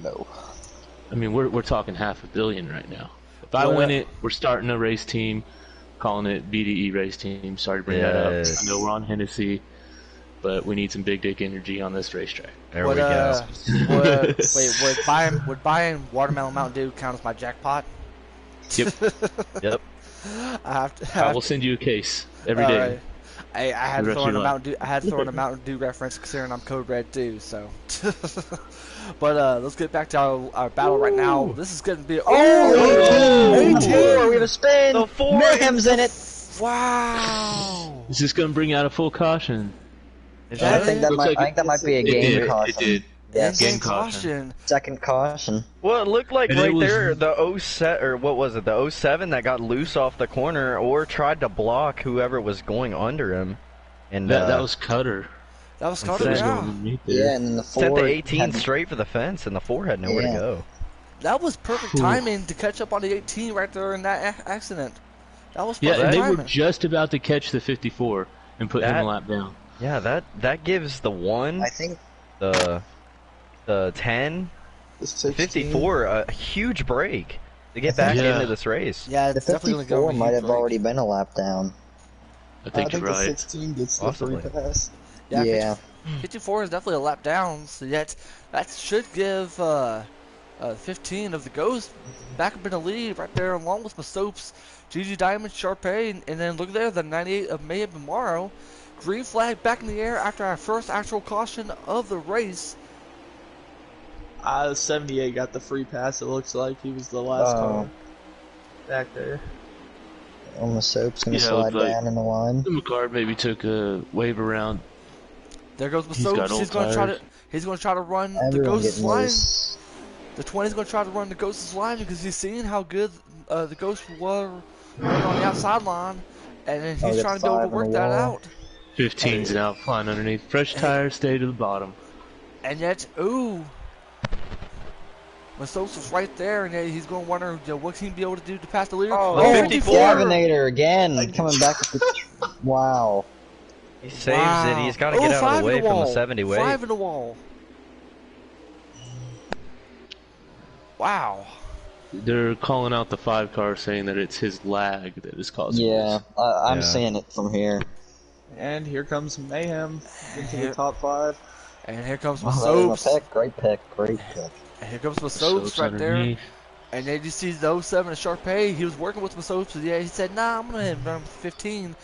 No. I mean, we're talking $500 million right now. If I Well, win it, we're starting a race team, calling it BDE race team. Sorry to bring that up. Yes. I know we're on Hennessy, but we need some big dick energy on this racetrack. There we go. Would buying Watermelon Mountain Dew count as my jackpot? Yep. Yep. I will send you a case every All day. right. I had The to rest throw of in a your life. Mountain Dew. I had to throw in a Mountain Dew reference considering I'm Code Red too. So, but let's get back to our battle right now. This is going to be Oh, 18. four. We have a spin. The four Mayhem's in it. Wow. Is this going to bring out a full caution? Is I That think is that Looks might. like I think that might be a It game did. caution. It did. Yes. in-game Game caution. Second caution. Well, it looked like And it right was- there, the 07, or what was it, the 07 that got loose off the corner or tried to block whoever was going under him. And That was Cutter. That was That Carter. was Yeah. going underneath there. Yeah, and then the sent four the 18 had- straight for the fence, and the 4 had nowhere to Yeah. go. That was perfect Whew. timing to catch up on the 18 right there in that accident. That was Yeah, perfect and they timing. were just about to catch the 54 and put him That- a lap down. Yeah, that gives the 1, I think. the 10, The 16. 54 a huge break to get back Yeah. into this race. Yeah, The it's definitely going to 54 go. might have already been a lap down. I I think think you're the right. 16 gets the Possibly. free pass. Yeah, Yeah. 54 is definitely a lap down, so that should give 15 of the Ghost back up in the lead right there, along with Masopes, GG Diamond, Sharpay, and then look there, the 98 of Mayhem tomorrow. Green flag back in the air after our first actual caution of the race. 78 got the free pass. It looks like he was the last Oh. car back there. Almost soap's gonna Yeah, it slide looked like- down in the line. McCard maybe took a wave around. There goes He's got Masopes. old He's going to try to. tires. He's going to try to run the Everyone Ghost's getting line. loose. The 20's going to try to run the Ghost's line because he's seeing how good the Ghosts were running on the outside line, and then Oh, he's that's trying to be able to 5 on work the that wall. out. 15's now flying underneath. Fresh tires stay to the bottom. And yet, ooh, Masopes was right there, and yet he's going to wonder what can he be able to do to pass the leader. Oh, Oh, 54. Gavinator again coming back. Wow. He saves it. He's got to get out of 5 the in way from the wall. 70 weight. 5 in the wall. Wow. They're calling out the 5 car, saying that it's his lag that is causing Yeah, this. I'm Yeah. seeing it from here. And here comes Mayhem into Here- the top 5. And here comes Oh, that was Masopes. my pick. Great pick. Great pick. And here comes Masopes Soaps right there. underneath. And then you see the 07 and Sharpay. He was working with Masopes. So yeah, he said, nah, I'm going to run with 15.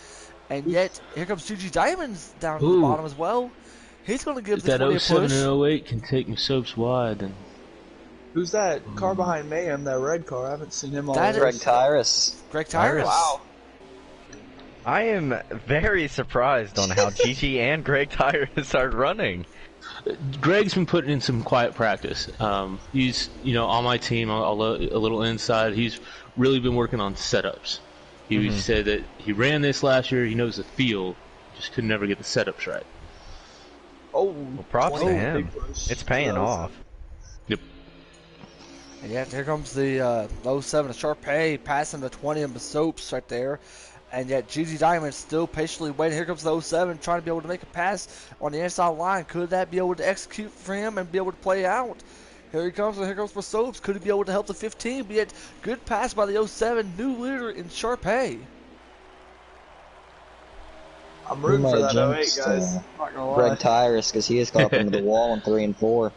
And yet, here comes GG Diamonds down to the Ooh. bottom as well. He's going to give If the that 20 a 07 push. and 08 can take me soaps wide, then Who's that car behind Mayhem? That red car. I haven't seen him all That is- Greg race. Tyrus. Greg Tyrus. Wow. I am very surprised on how GG and Greg Tyrus are running. Greg's been putting in some quiet practice. He's, on my team, a little inside. He's really been working on setups. He said that he ran this last year. He knows the feel, just could never get the setups right. Oh, Well, props to 20 him. big push. It's paying off. Yep. And yet, here comes the 07 of Sharpay passing the 20 of Masopes right there. And yet, GG Diamond still patiently waiting. Here comes the 07 trying to be able to make a pass on the inside line. Could that be able to execute for him and be able to play out? Here he comes, and here comes Masopes. Could he be able to help the 15? But yet, good pass by the 07, new leader in Sharpay. I'm Who rooting might for have that 08, jinxed, guys. Not gonna lie. Greg Tyrus, because he has got up into the wall in 3 and 4.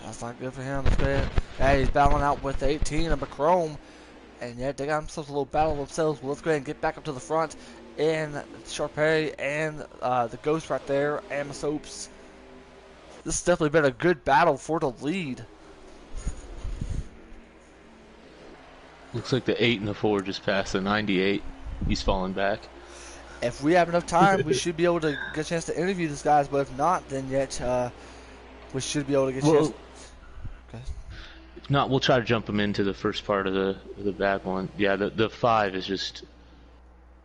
That's not good for him. That's good. Yeah, he's battling out with the 18 of Macrome. And yet, they got themselves a little battle themselves. Well, let's go ahead and get back up to the front. And Sharpay and the Ghost right there, and Masopes. This has definitely been a good battle for the lead. Looks like the 8 and the 4 just passed the 98. He's falling back. If we have enough time, we should be able to get a chance to interview these guys. But if not, then yet we should be able to get a chance. If not, we'll try to jump him into the first part of the back one. Yeah, the 5 is just...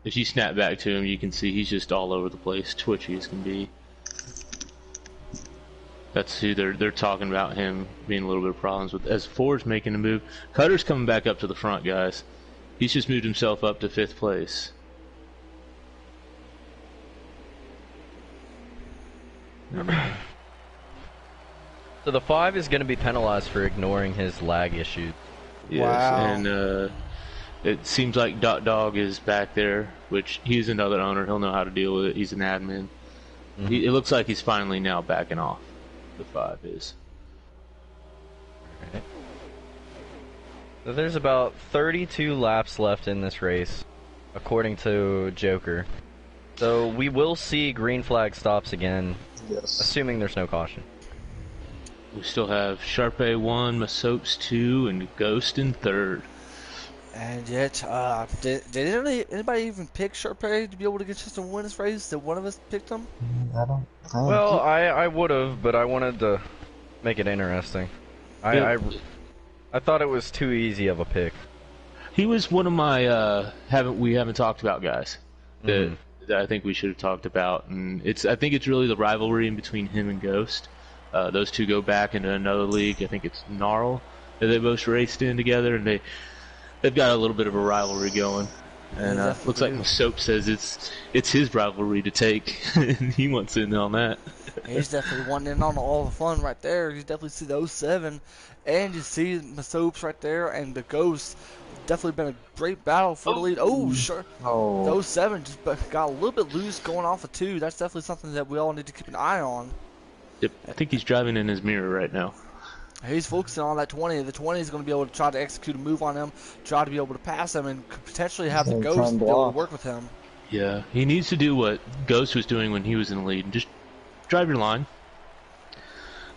If you snap back to him, you can see he's just all over the place, twitchy as can be. That's who they're talking about, him being a little bit of problems with. As 4's making a move, Cutter's coming back up to the front, guys. He's just moved himself up to 5th place. So the 5 is going to be penalized for ignoring his lag issues. Yes, Wow. and it seems like Dot Dog is back there, which he's another owner. He'll know how to deal with it. He's an admin. It looks like he's finally now backing off. The 5 is. So there's about 32 laps left in this race, according to Joker. So we will see green flag stops again, Yes. assuming there's no caution. We still have Sharpay 1, Masopes 2, and Ghost in 3rd. And yet, did anybody even pick Sharpay to be able to get just to win this race? Did one of us pick them? I don't. Well, I would have, but I wanted to make it interesting. I thought it was too easy of a pick. He was one of my we haven't talked about guys that I think we should have talked about, and I think it's really the rivalry in between him and Ghost. Those two go back into another league. I think it's Gnarl that they both raced in together, and they've got a little bit of a rivalry going. And looks like Soap says it's his rivalry to take, and he wants in on that. He's definitely wanting in on all the fun right there. You definitely see the 07, and you see Masopes right there, and the Ghost. Definitely been a great battle for the lead. Oh, sure. Oh. The 07 just got a little bit loose going off of 2. That's definitely something that we all need to keep an eye on. Yep, I think he's driving in his mirror right now. He's focusing on that 20. The 20 is going to be able to try to execute a move on him, try to be able to pass him, and could potentially have the Ghost be able to work with him. Yeah, he needs to do what Ghost was doing when he was in the lead, and just drive your line.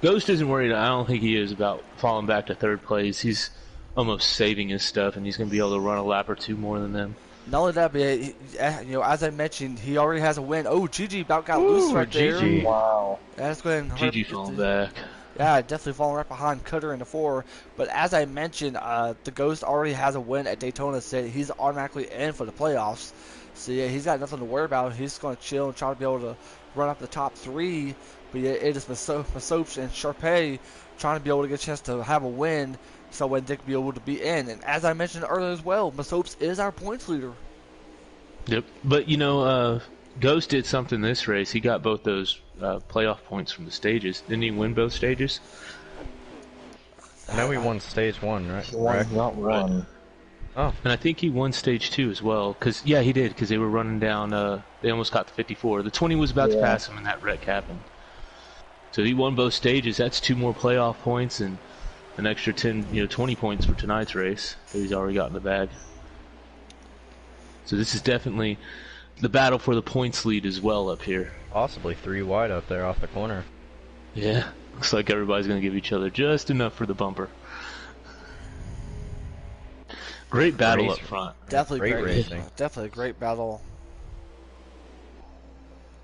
Ghost isn't worried. I don't think he is about falling back to 3rd place. He's almost saving his stuff, and he's going to be able to run a lap or 2 more than them. Not only that, but as I mentioned, he already has a win. Oh, GG about got loose right there. Wow. That's going to hurt. GG falling back. Yeah, definitely falling right behind Cutter in the 4. But as I mentioned, the Ghost already has a win at Daytona City. He's automatically in for the playoffs. So yeah, he's got nothing to worry about. He's just going to chill and try to be able to run up the top 3. But yeah, it is Masopes and Sharpay trying to be able to get a chance to have a win, so when they can be able to be in. And as I mentioned earlier as well, Masopes is our points leader. Yep, but Ghost did something this race. He got both those playoff points from the stages. Didn't he win both stages? I know he won stage 1, right? He won, not one. Oh. And I think he won stage 2 as well. Yeah, he did, because they were running down, they almost got the 54. The 20 was about to pass him, and that wreck happened. So he won both stages. That's 2 more playoff points, and an extra 20 points for tonight's race that he's already got in the bag. So this is definitely the battle for the points lead as well up here. Possibly 3 wide up there off the corner. Yeah, looks like everybody's going to give each other just enough for the bumper. Great battle up front. Definitely great racing. Definitely a great battle.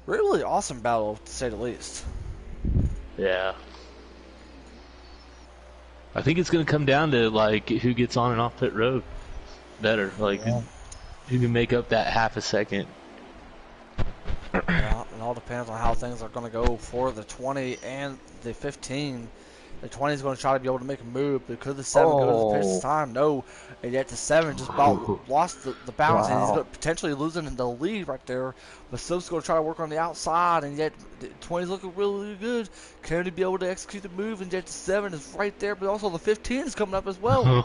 Really awesome battle, to say the least. Yeah. I think it's going to come down to who gets on and off pit road better. Who can make up that half a second. Yeah, it all depends on how things are going to go for the 20 and the 15. The 20 is going to try to be able to make a move, but could the 7 go to the pitch this time? No. And yet the 7 just about lost the balance, and he's going to potentially losing the lead right there. But Soap's going to try to work on the outside, and yet the 20 is looking really, really good. Can he be able to execute the move? And yet the 7 is right there, but also the 15 is coming up as well. We're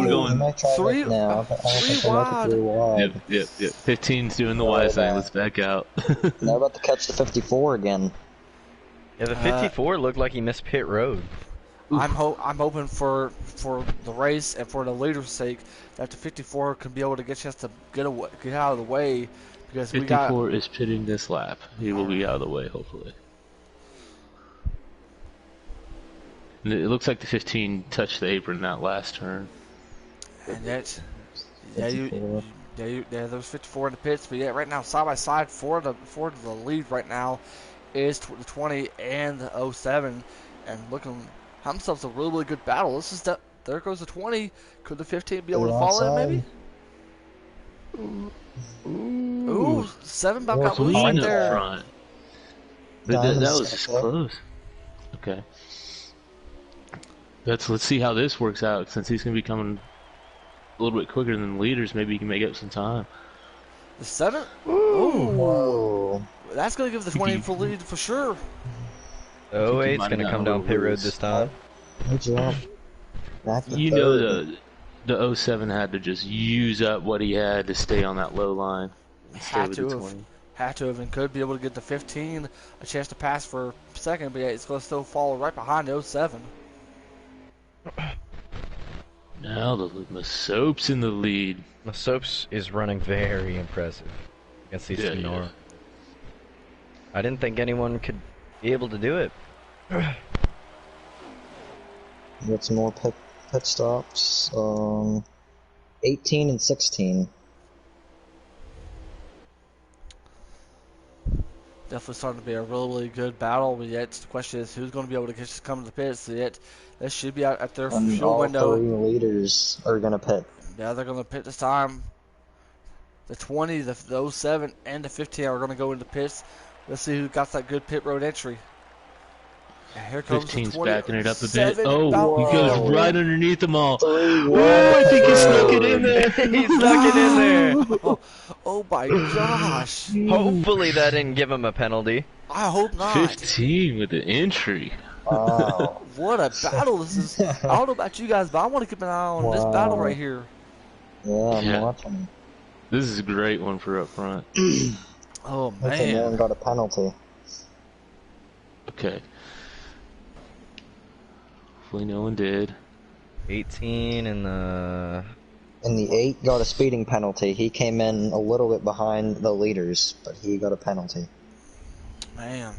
going 3 wide. Yep. 15's doing the wise thing. Let's back out. They're about to catch the 54 again. Yeah, the 54 looked like he missed pit road. I'm hoping for the race and for the leader's sake that the 54 can be able to get a chance to get out of the way, because 54 is pitting this lap. He will be out of the way, hopefully. And it looks like the 15 touched the apron that last turn. And yet, there's 54 in the pits, but yeah, right now side by side for the lead right now is the 20 and the 07, and looking have themselves a really, really good battle. There goes the 20. Could the 15 be able to follow it, maybe? Ooh, 7 about got loose right there. Front. But that was just close. Okay. Let's see how this works out, since he's going to be coming a little bit quicker than the leaders. Maybe he can make up some time. The 7? Whoa. That's going to give the 20 for lead for sure. The 08's going to come down pit road this time. Good job. The 07 had to just use up what he had to stay on that low line. Had to have, and could be able to get the 15 a chance to pass for second, but yeah, it's going to still fall right behind the 07. Now the soap's in the lead. Soaps is running very impressive against these two Nora. I didn't think anyone could be able to do it. Get some more pit stops. 18 and 16. Definitely starting to be a really good battle, but yet the question is who's going to be able to just come to the pits. So yet that should be out at their fuel All window. 3 leaders are gonna pit. Yeah, they're going to pit this time. The 20, the 07, and the 15 are going to go into pits. Let's see who got that good pit road entry. And here comes 15's the 20. backing it up a bit. 7, Oh, he goes right underneath them all. Oh, I think he snuck it in there. He snuck it in there. Oh my gosh. Hopefully that didn't give him a penalty. I hope not. 15 with the entry. Wow. What a battle this is. I don't know about you guys, but I want to keep an eye on this battle right here. Yeah, I'm Yeah. watching. This is a great one for up front. Oh Okay, no one man. got a penalty. Okay. Hopefully no one did. 18 and the... And the 8 got a speeding penalty. He came in a little bit behind the leaders, but he got a penalty. Man.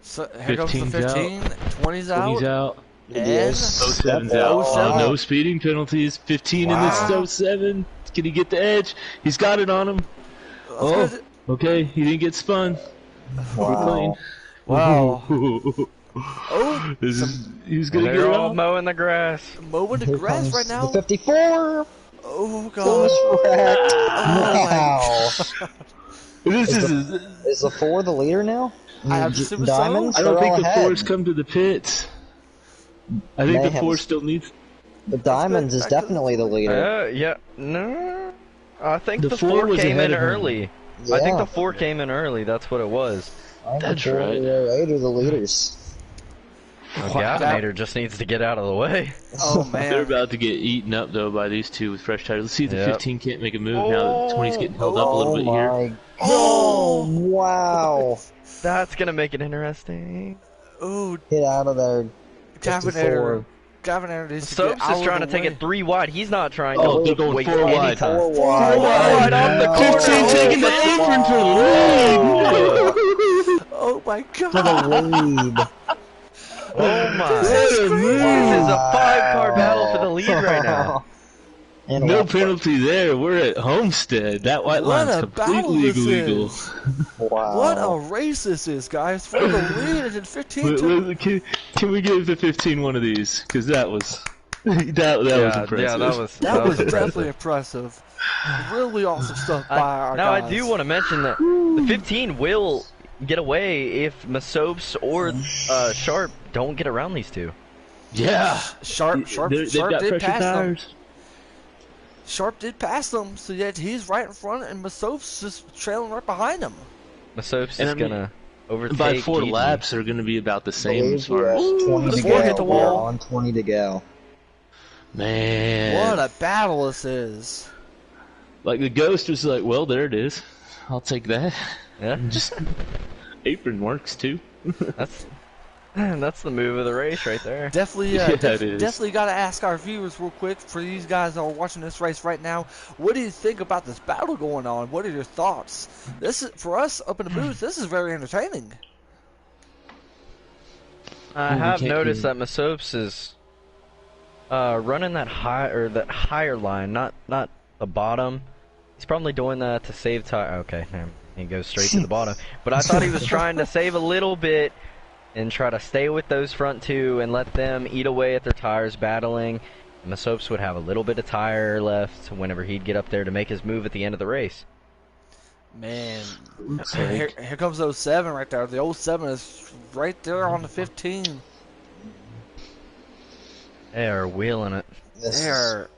So here comes the 15's 15, 20's out. 20's out. And 07's out. 07. No speeding penalties. 15 Wow. in this 07. Can he get the edge? He's got it on him. Oh, okay. He didn't get spun. We're clean. Wow. Wow. Oh, He's gonna get They're it all off. mowing the grass. mowing the Here grass comes right now. The 54. Oh Goes gosh. wrecked. Oh, Wow. This is. Is the 4 the leader now? I have to assume so. Diamonds? I don't They're think all the ahead. fours come to the pits. I think the Mayhem's- 4 still needs. The Diamonds is definitely the leader. Yeah, no. I think The the four 4 was came ahead in of him. early. Yeah. I think the 4 came in early. That's what it was. That's The 4 right. and the 8 are the leaders. Gavinator just needs to get out of the way. Oh They're man. about to get eaten up though by these two with fresh tires. Let's see if the Yep. 15 can't make a move now that the 20's getting held up a little Oh bit here. my. Oh, wow. That's gonna make it interesting. Oh, Get out of there. Gavinator. Gavinator needs to get Soaps out is trying to of the take way. it 3 wide. He's not trying Oh, to they're going wait 4 any wide. time. 4 wide. 4 wide off the corner. 15 taking the apron for the lead. Oh my For the god. lead. Oh my. This is This crazy. is a 5-car battle for the lead right now. And No left foot. penalty there. We're at Homestead. That white What line's a battle completely this illegal. is. Wow. What a race this is, guys. For the lead and 15 to... Can we give the 15 one of these? Because that was that was impressive. Yeah, that was That was impressive. definitely impressive. Really awesome stuff by our Now guys. I do want to mention that the 15 will get away if Masops or Sharp don't get around these two. Yeah. Sharp They've got did fresher pass them. tires. Sharp did pass them, so yet he's right in front, and Masops just trailing right behind him. Masops And is I mean, gonna overtake. By 4 Gigi. laps, they're going to be about the same Believe as far we're as. at 20 to Before go. hit the wall. We're on 20 to go. Man. What a battle this is. Like the Ghost was like, well, there it is. I'll take that. Yeah, Just apron works too. that's the move of the race right there. Definitely, Yeah, it is. definitely got to ask our viewers real quick, for these guys that are watching this race right now, what do you think about this battle going on? What are your thoughts? This is, for us up in the booth, this is very entertaining. I we have can't noticed do- that Masops is running that that higher line, not the bottom. He's probably doing that to save time. Okay, he goes straight to the bottom. But I thought he was trying to save a little bit and try to stay with those front two and let them eat away at their tires battling. And Masops would have a little bit of tire left whenever he'd get up there to make his move at the end of the race. Man, here comes 07 right there. The 07 is right there on the 15. They are wheeling it. There.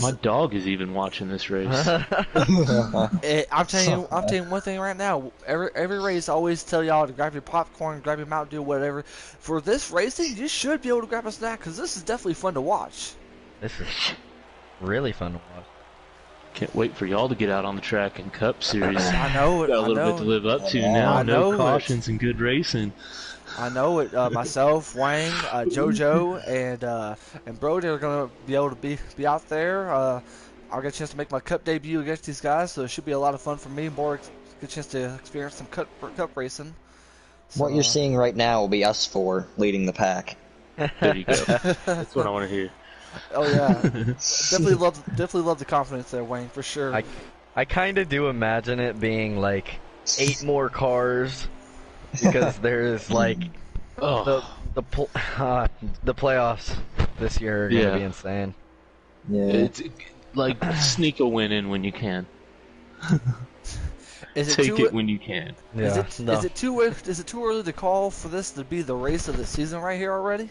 My dog is even watching this race. I'm telling you one thing right now. Every race, I always tell y'all to grab your popcorn, grab your Mountain Dew, whatever. For this racing, you should be able to grab a snack because this is definitely fun to watch. This is really fun to watch. Can't wait for y'all to get out on the track in Cup Series. I know it. Got a I little know. bit to live up to Yeah, now. I know No it. cautions and good racing. I know it. Myself, Wang, JoJo, and Brody are gonna be able to be out there. I'll get a chance to make my Cup debut against these guys, so it should be a lot of fun for me. Get a chance to experience some Cup racing. So, What you're seeing right now will be us four leading the pack. There you go. That's what I want to hear. Oh yeah, definitely love the confidence there, Wayne, for sure. I kind of do imagine it being like 8 more cars because there's like the playoffs this year are gonna be insane. Yeah. It's like sneak a win in when you can. Take it when you can. Yeah. Is it too early to call for this to be the race of the season right here already?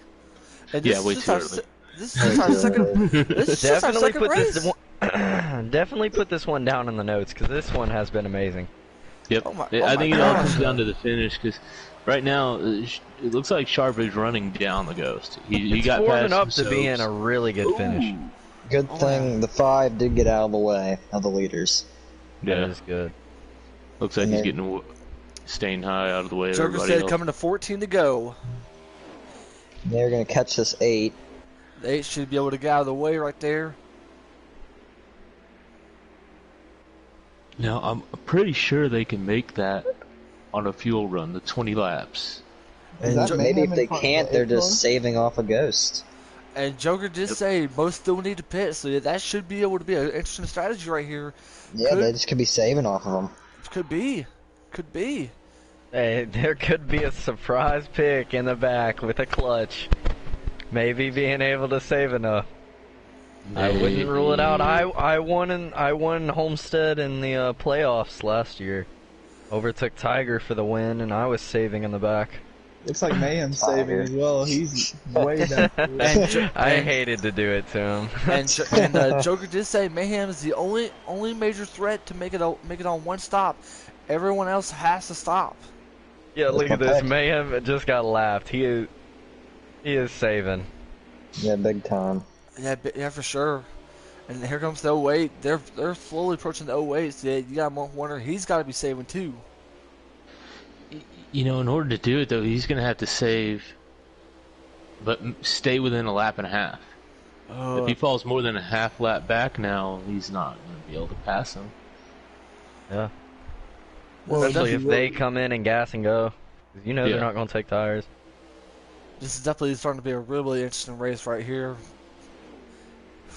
And Yeah, way too early. This is our second. This is just our second race. Definitely put this one down in the notes because this one has been amazing. Yep. I think it all comes down to the finish because right now it looks like Sharp is running down the Ghost. He got warming past up to be in a really good finish. Good thing the 5 did get out of the way of the leaders. Yeah, that is good. Looks like he's getting staying high out of the way of Joker everybody said else. coming to 14 to go. They're gonna catch this 8. The 8 should be able to get out of the way right there. Now I'm pretty sure they can make that on a fuel run, the 20 laps. And that maybe if Mayhem they in front of can't, the they're 8 just car? saving off a Ghost. And Joker did say most still need to pit, so that should be able to be an interesting strategy right here. Yeah, they just could be saving off of them. Could be. Hey, there could be a surprise pick in the back with a clutch. Maybe being able to save enough. I wouldn't rule it out. I won Homestead in the playoffs last year. Overtook Tiger for the win, and I was saving in the back. Looks like Mayhem's saving as well. He's way down. I hated to do it to him. and Joker did say Mayhem is the only major threat to make it on one stop. Everyone else has to stop. Yeah, look at this. Mayhem just got laughed. He is saving. Yeah, big time. Yeah, for sure. And here comes the 08. They're slowly approaching the 08. So you got to wonder he's got to be saving too. You know, in order to do it though, he's gonna have to save, but stay within a lap and a half. If he falls more than a half lap back now, he's not gonna be able to pass him. Yeah. Well, Especially if they come in and gas and go. 'Cause you know they're not gonna take tires. This is definitely starting to be a really interesting race right here.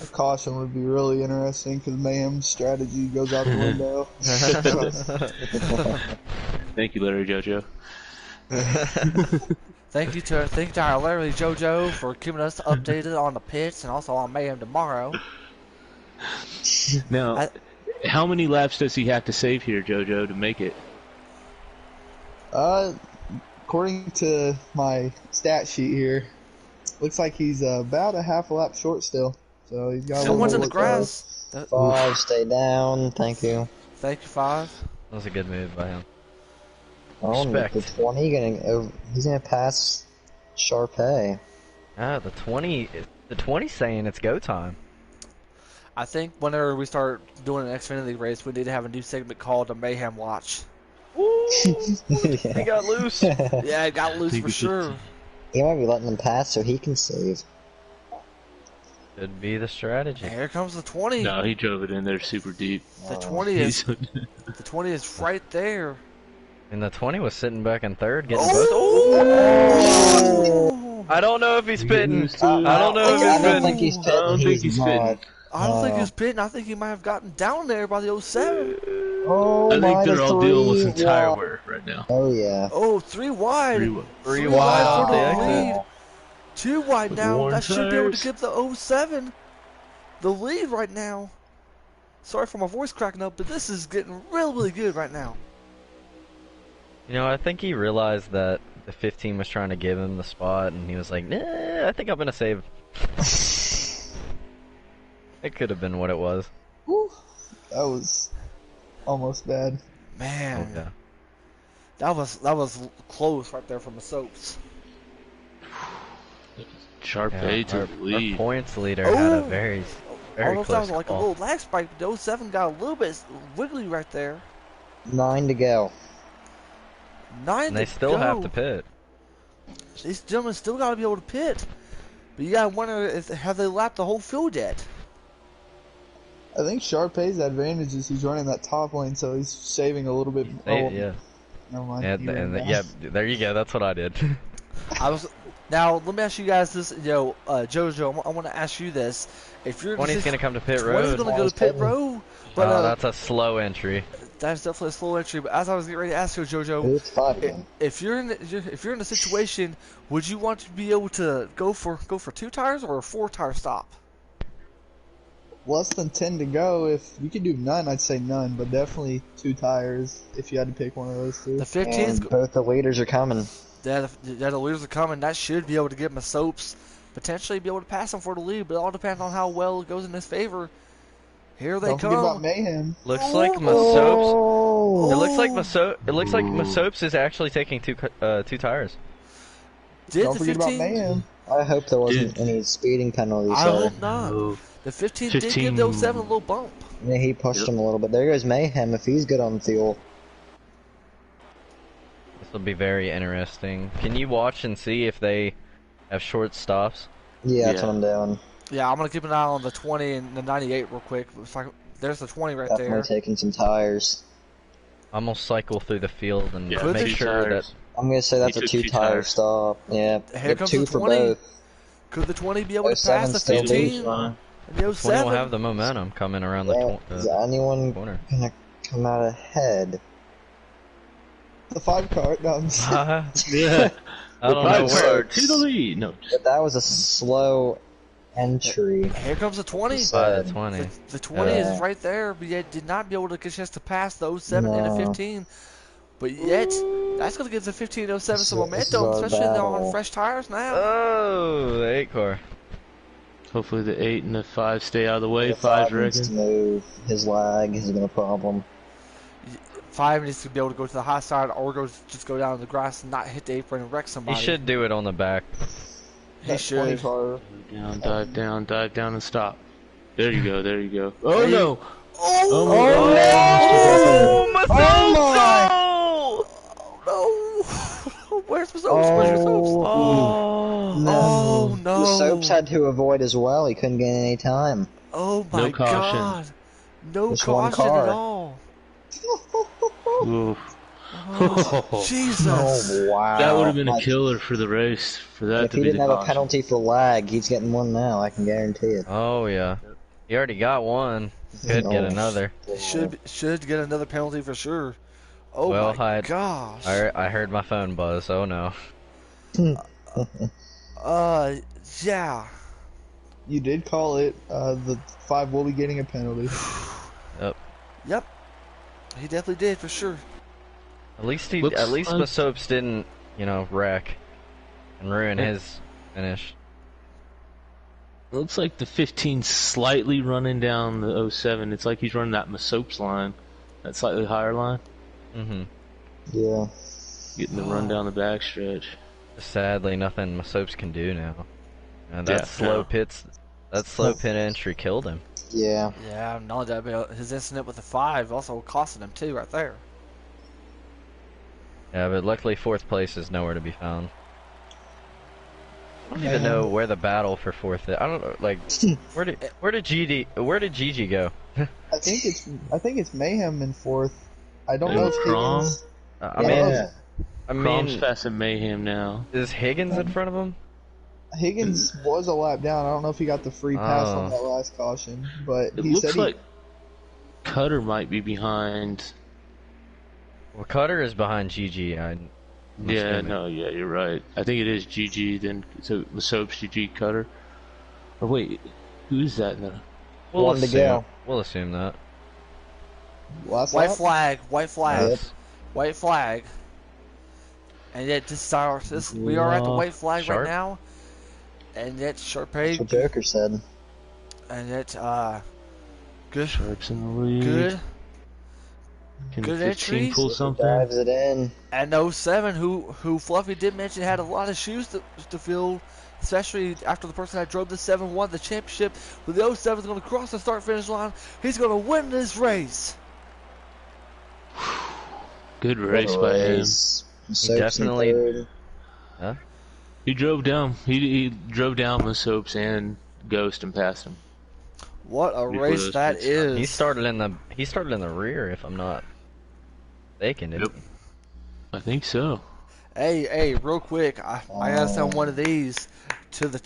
A caution would be really interesting because Mayhem's strategy goes out the window. Thank you, Larry JoJo. Thank you to our Larry JoJo for keeping us updated on the pits and also on Mayhem tomorrow. Now, how many laps does he have to save here, JoJo, to make it? According to my stat sheet here, looks like he's about a half a lap short still. So he's got Someone's in the grass. 5, stay down. Thank you. Thank you, 5. That was a good move by him. Oh, Respect. the 20 he's gonna pass Sharpay. Ah, the 20's saying it's go time. I think whenever we start doing an Xfinity race, we need to have a new segment called the Mayhem Watch. He got loose. Yeah, it got loose Think for we should- sure. He might be letting them pass so he can save. Could be the strategy. And here comes the 20. No, he drove it in there super deep. The 20 is right there. And the 20 was sitting back in third, getting Oh! I don't know if he's pitting. used to it. I don't know if I he's don't think pitting. he's I pitting. don't think he's not. pitting. I don't think he was pitting. I think he might have gotten down there by the 07. Oh, I think they're all dealing with some tire wide. wear right now. Oh yeah. Oh, 3 wide. Three wide wide for the off the lead. exit. 2 wide now. Worn That should be able to tires. give the 07 the lead right now. Sorry for my voice cracking up, but this is getting really, really good right now. You know, I think he realized that the 15 was trying to give him the spot, and he was like, nah, I think I'm gonna save. It could have been what it was. Whew. That was almost bad. Man, Oh, yeah. that was close right there from the soaps. Sharp Yeah, A to our, the our lead. points leader had a Oh! very, I very don't know if that close was like a call. little lag spike, but the 07 got a little bit wiggly right there. 9 to go. 9 And they to still go. have to pit. These gentlemen still got to be able to pit. But you got to wonder, have they lapped the whole field yet? I think Sharpay's advantage is he's running that top lane, so he's saving a little bit. Yeah. Never mind. Yeah, there you go. That's what I did. Now, let me ask you guys this, Jojo. I want to ask you this: if you're 20's gonna come to pit 20's road. gonna go to pit road, but That's a slow entry. that's definitely a slow entry. But as I was getting ready to ask you, Jojo, It's 5 again. if you're in a situation, would you want to be able to go for 2 tires or a 4-tire stop? Less than 10 to go. If you could do none, I'd say none, but definitely 2 tires if you had to pick one of those two. The 15's And both the leaders are coming. the leaders are coming. That should be able to give Soaps potentially be able to pass him for the lead, but it all depends on how well it goes in his favor. Here they Don't come. forget about Mayhem. Looks like Masopes. It looks like Masopes is actually taking two tires. Did Don't the forget 15? about Mayhem. I hope there wasn't any speeding penalties I there. hope not. No. The 15 did give the 07 a little bump. Yeah, he pushed him a little bit. There goes Mayhem if he's good on fuel. This will be very interesting. Can you watch and see if they have short stops? Yeah, that's Yeah. what I'm doing. Yeah, I'm gonna keep an eye on the 20 and the 98 real quick. There's the 20 right Definitely there. taking some tires. I'm gonna cycle through the field and Yeah, make two sure tires. that I'm gonna say that's He a took 2 2-tire tires. stop. Yeah, Here get comes 2 the for 20. both. Could the 20 be able to 07 pass the still 15 leads, and the 20 will 07? have the momentum coming around the Yeah, is anyone corner. gonna come out ahead? The 5 car. No, I'm just- Yeah. I don't know where. To the lead. No. But that was a slow entry. Here comes the 20. By the 20. The 20 Yeah. is right there, but yet did not be able to get a chance to pass the 07 and the No. 15. But yet, that's going to give the 15 and 07 some This is momentum, our especially they're on battle. fresh tires now. Oh, the 8 car. Hopefully the 8 and the 5 stay out of the way. The 5's 5 needs to reckon. move. His lag has been a problem. 5 needs to be able to go to the high side or just go down the grass and not hit the apron and wreck He somebody. should do it on the back. He that 20 should. car. Dive down, and stop. There you go, there you go. Oh no! Oh, my Oh no! Where's my soaps? Where's your soaps? Oh, Oh no! The Soaps had to avoid as well. He couldn't gain any time. Oh my No caution. god! No Just one caution car. at all. Oof. Oh, Jesus! Oh wow! That would have been a Like, killer for the race. For that If to he be the didn't have a caution. penalty for lag, he's getting one now. I can guarantee it. Oh yeah. He already got one. Could get Oh. another. Should get another penalty for sure. Oh Well, my gosh! I heard my phone buzz. Oh no. Yeah. You did call it. The 5 will be getting a penalty. Yep. He definitely did for sure. At least Looks fun. the soaps didn't, wreck and ruin his finish. It looks like the 15's slightly running down the 07. It's like he's running that Masopes line, that slightly higher line, Mm-hmm. Yeah. getting the run down the backstretch. Sadly, nothing my soaps can do now. And that Yeah, slow no. pit entry killed him. Yeah. Yeah, not only that, but his incident with the 5 also costing him too, right there. Yeah, but luckily 4th place is nowhere to be found. I don't even know where the battle for 4th is. I don't know, like, where did Gigi go? I think it's Mayhem in 4th. I don't know if Crom? Higgins. I Yeah. Crom's mean, passing Mayhem now. is Higgins in front of him? Higgins was a lap down. I don't know if he got the free pass on that last caution, but It he said looks he. like Cutter might be behind. Well, Cutter is behind Gigi. Yeah, you're right. I think it is GG, then so Masopes, GG, Cutter. Or wait, who is that now? We'll One to go. assume that. Last White lap? flag, white flag, Yep. white flag. And yet we are at the white flag Sharp. right now. And yet That's Sharpay, what Joker said. and yet good, Sharp's in the lead. good. Can good 15 entries. pull something? Drives it in. And 07, who Fluffy did mention had a lot of shoes to fill, especially after the person that drove the 7 won the championship. But the 07 is going to cross the start finish line. He's going to win this race. Good race by him. Soaps in definitely- third. Huh? He drove down. He drove down Miss Hopes and Ghost and passed him. What a Before race those that pit stops. He is. started in the rear, if I'm not mistaken. Didn't Yep. I think so. Hey, real quick, I gotta send one of these to the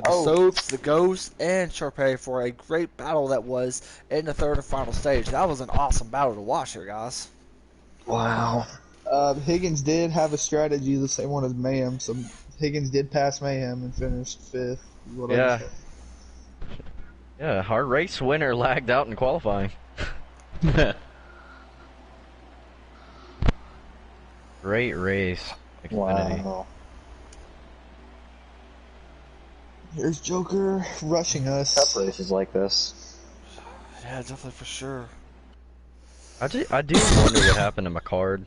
Oh. Soaps, the Ghost, and Sharpay for a great battle that was in the third and final stage. That was an awesome battle to watch here, guys. Wow. Higgins did have a strategy the same one as Mayhem, so Higgins did pass Mayhem and finished 5th. is what I Yeah. said. Yeah, our race winner lagged out in qualifying. Great race, Xfinity. Wow. Here's Joker rushing us. Cup races like this. Yeah, definitely for sure. I do wonder what happened to my card.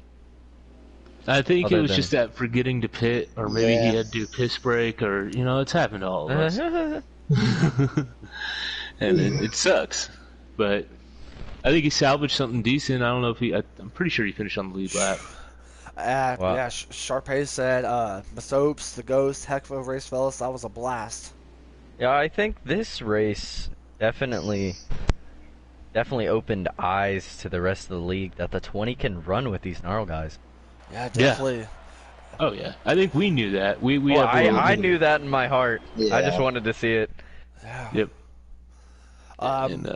I think Other it was than- just that forgetting to pit, or maybe Yeah. he had to do piss break, or it's happened to all of us. And it sucks, but I think he salvaged something decent. I don't know if I'm pretty sure he finished on the lead lap. Wow. Yeah, Sharpay said, the Soaps, the Ghost, heck of a race, fellas. That was a blast. Yeah, I think this race definitely opened eyes to the rest of the league that the 20 can run with these gnarl guys. Yeah, definitely. Oh yeah, I think we knew that. We Well, have a little I bit- knew that in my heart. I Yeah. just wanted to see it. Yeah. Yep. Um,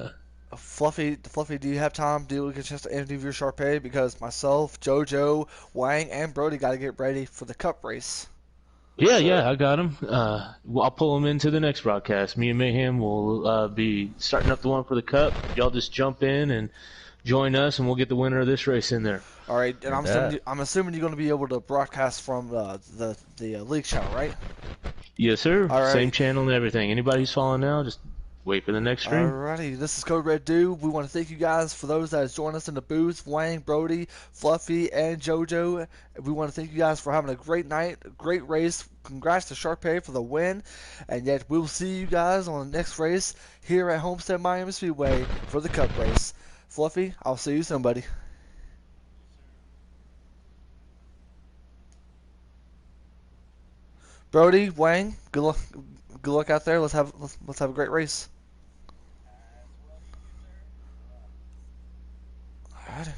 Fluffy, do you have time? Do we get a chance to interview Sharpay? Because myself, JoJo, Wang, and Brody got to get ready for the Cup race. Yeah, I got him. I'll pull him into the next broadcast. Me and Mayhem will be starting up the one for the Cup. Y'all just jump in and join us, and we'll get the winner of this race in there. All right, and Yeah. I'm assuming you're going to be able to broadcast from the league channel, right? Yes, sir. All right. Same channel and everything. Anybody who's following now, just wait for the next stream. Alrighty, this is Code Red Dude. We want to thank you guys for those that has joined us in the booth. Wang, Brody, Fluffy, and JoJo. We want to thank you guys for having a great night, a great race. Congrats to Sharpay for the win. And yet we will see you guys on the next race here at Homestead Miami Speedway for the Cup race. Fluffy, I'll see you soon, buddy. Brody, Wang, good luck out there. Let's have a great race. Alright.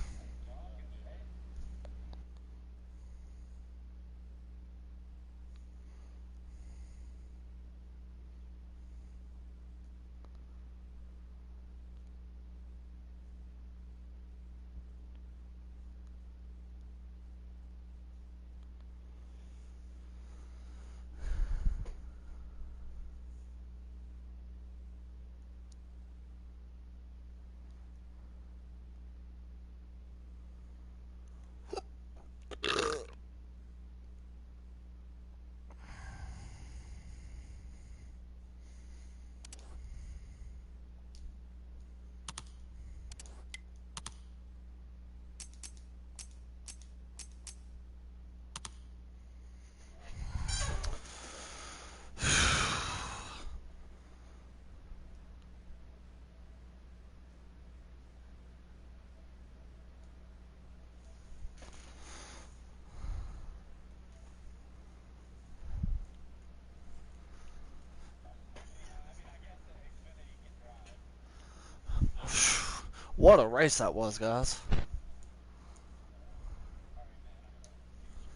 What a race that was, guys.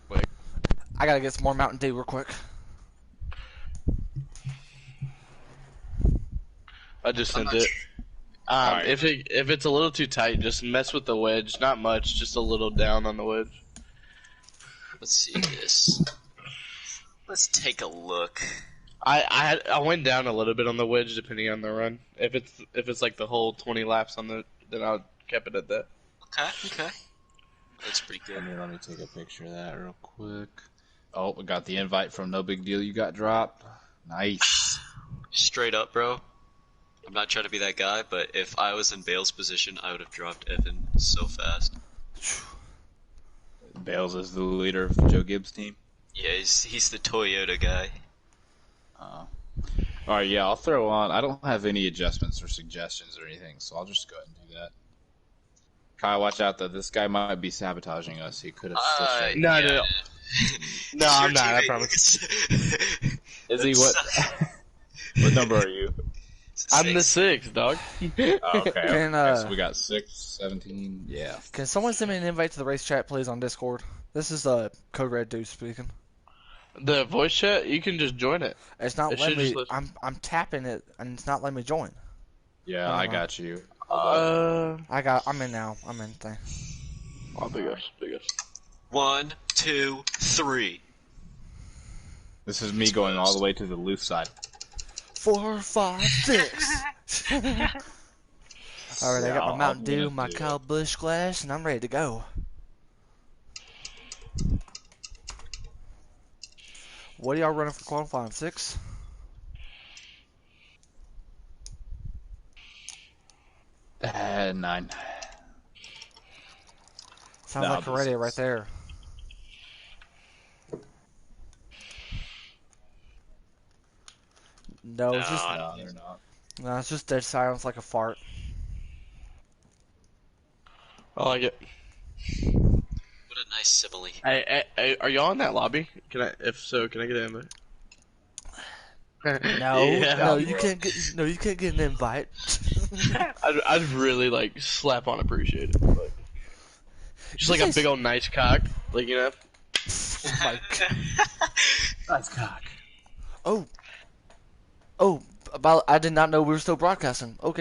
Quick. I gotta get some more Mountain Dew real quick. I just sent it. Alright. If it's a little too tight, just mess with the wedge. Not much, just a little down on the wedge. Let's see this. Let's take a look. I went down a little bit on the wedge depending on the run. If it's like the whole 20 laps on the, then I kept it at that. Okay. That's pretty good. Let me take a picture of that real quick. Oh, we got the invite from No Big Deal. You got dropped. Nice. Straight up, bro. I'm not trying to be that guy, but if I was in Bale's position, I would have dropped Evan so fast. Bales is the leader of Joe Gibbs' team. Yeah, he's the Toyota guy. Alright, yeah, I'll throw on. I don't have any adjustments or suggestions or anything, so I'll just go ahead and do that. Kyle, watch out though. This guy might be sabotaging us. He could have switched. No, yeah, no. No, I'm not. I promise. Is he what? What number are you? I'm the 6th, dog. Oh, okay. Can, Okay, so we got 6, 17. Yeah. Can someone send me an invite to the race chat, please, on Discord? This is Code Red Dude speaking. The voice chat, you can just join it. It's not It letting should me. just I'm tapping it, and it's not letting me join. Yeah, I got you. I'm in now. I'm in. Thing. Oh, big ups, big ups. 1, 2, 3. This is me going all the way to the loose side. 4, 5, 6. All right, I got my Mountain Dew, my Kyle Busch glass, and I'm ready to go. What are y'all running for qualifying? 6? Nine. Sounds like I'll we're do ready right 6. there. No, it's just No, they're not. no, it's just dead silence like a fart. I like it. What a nice simile. Hey, are y'all in that lobby? If so, can I get an invite? No, Yeah. no, you can't get an invite. I'd really like slap on appreciate it. Like, just like a big old nice cock, like, you know. Like, Nice cock. oh, I did not know we were still broadcasting. Okay.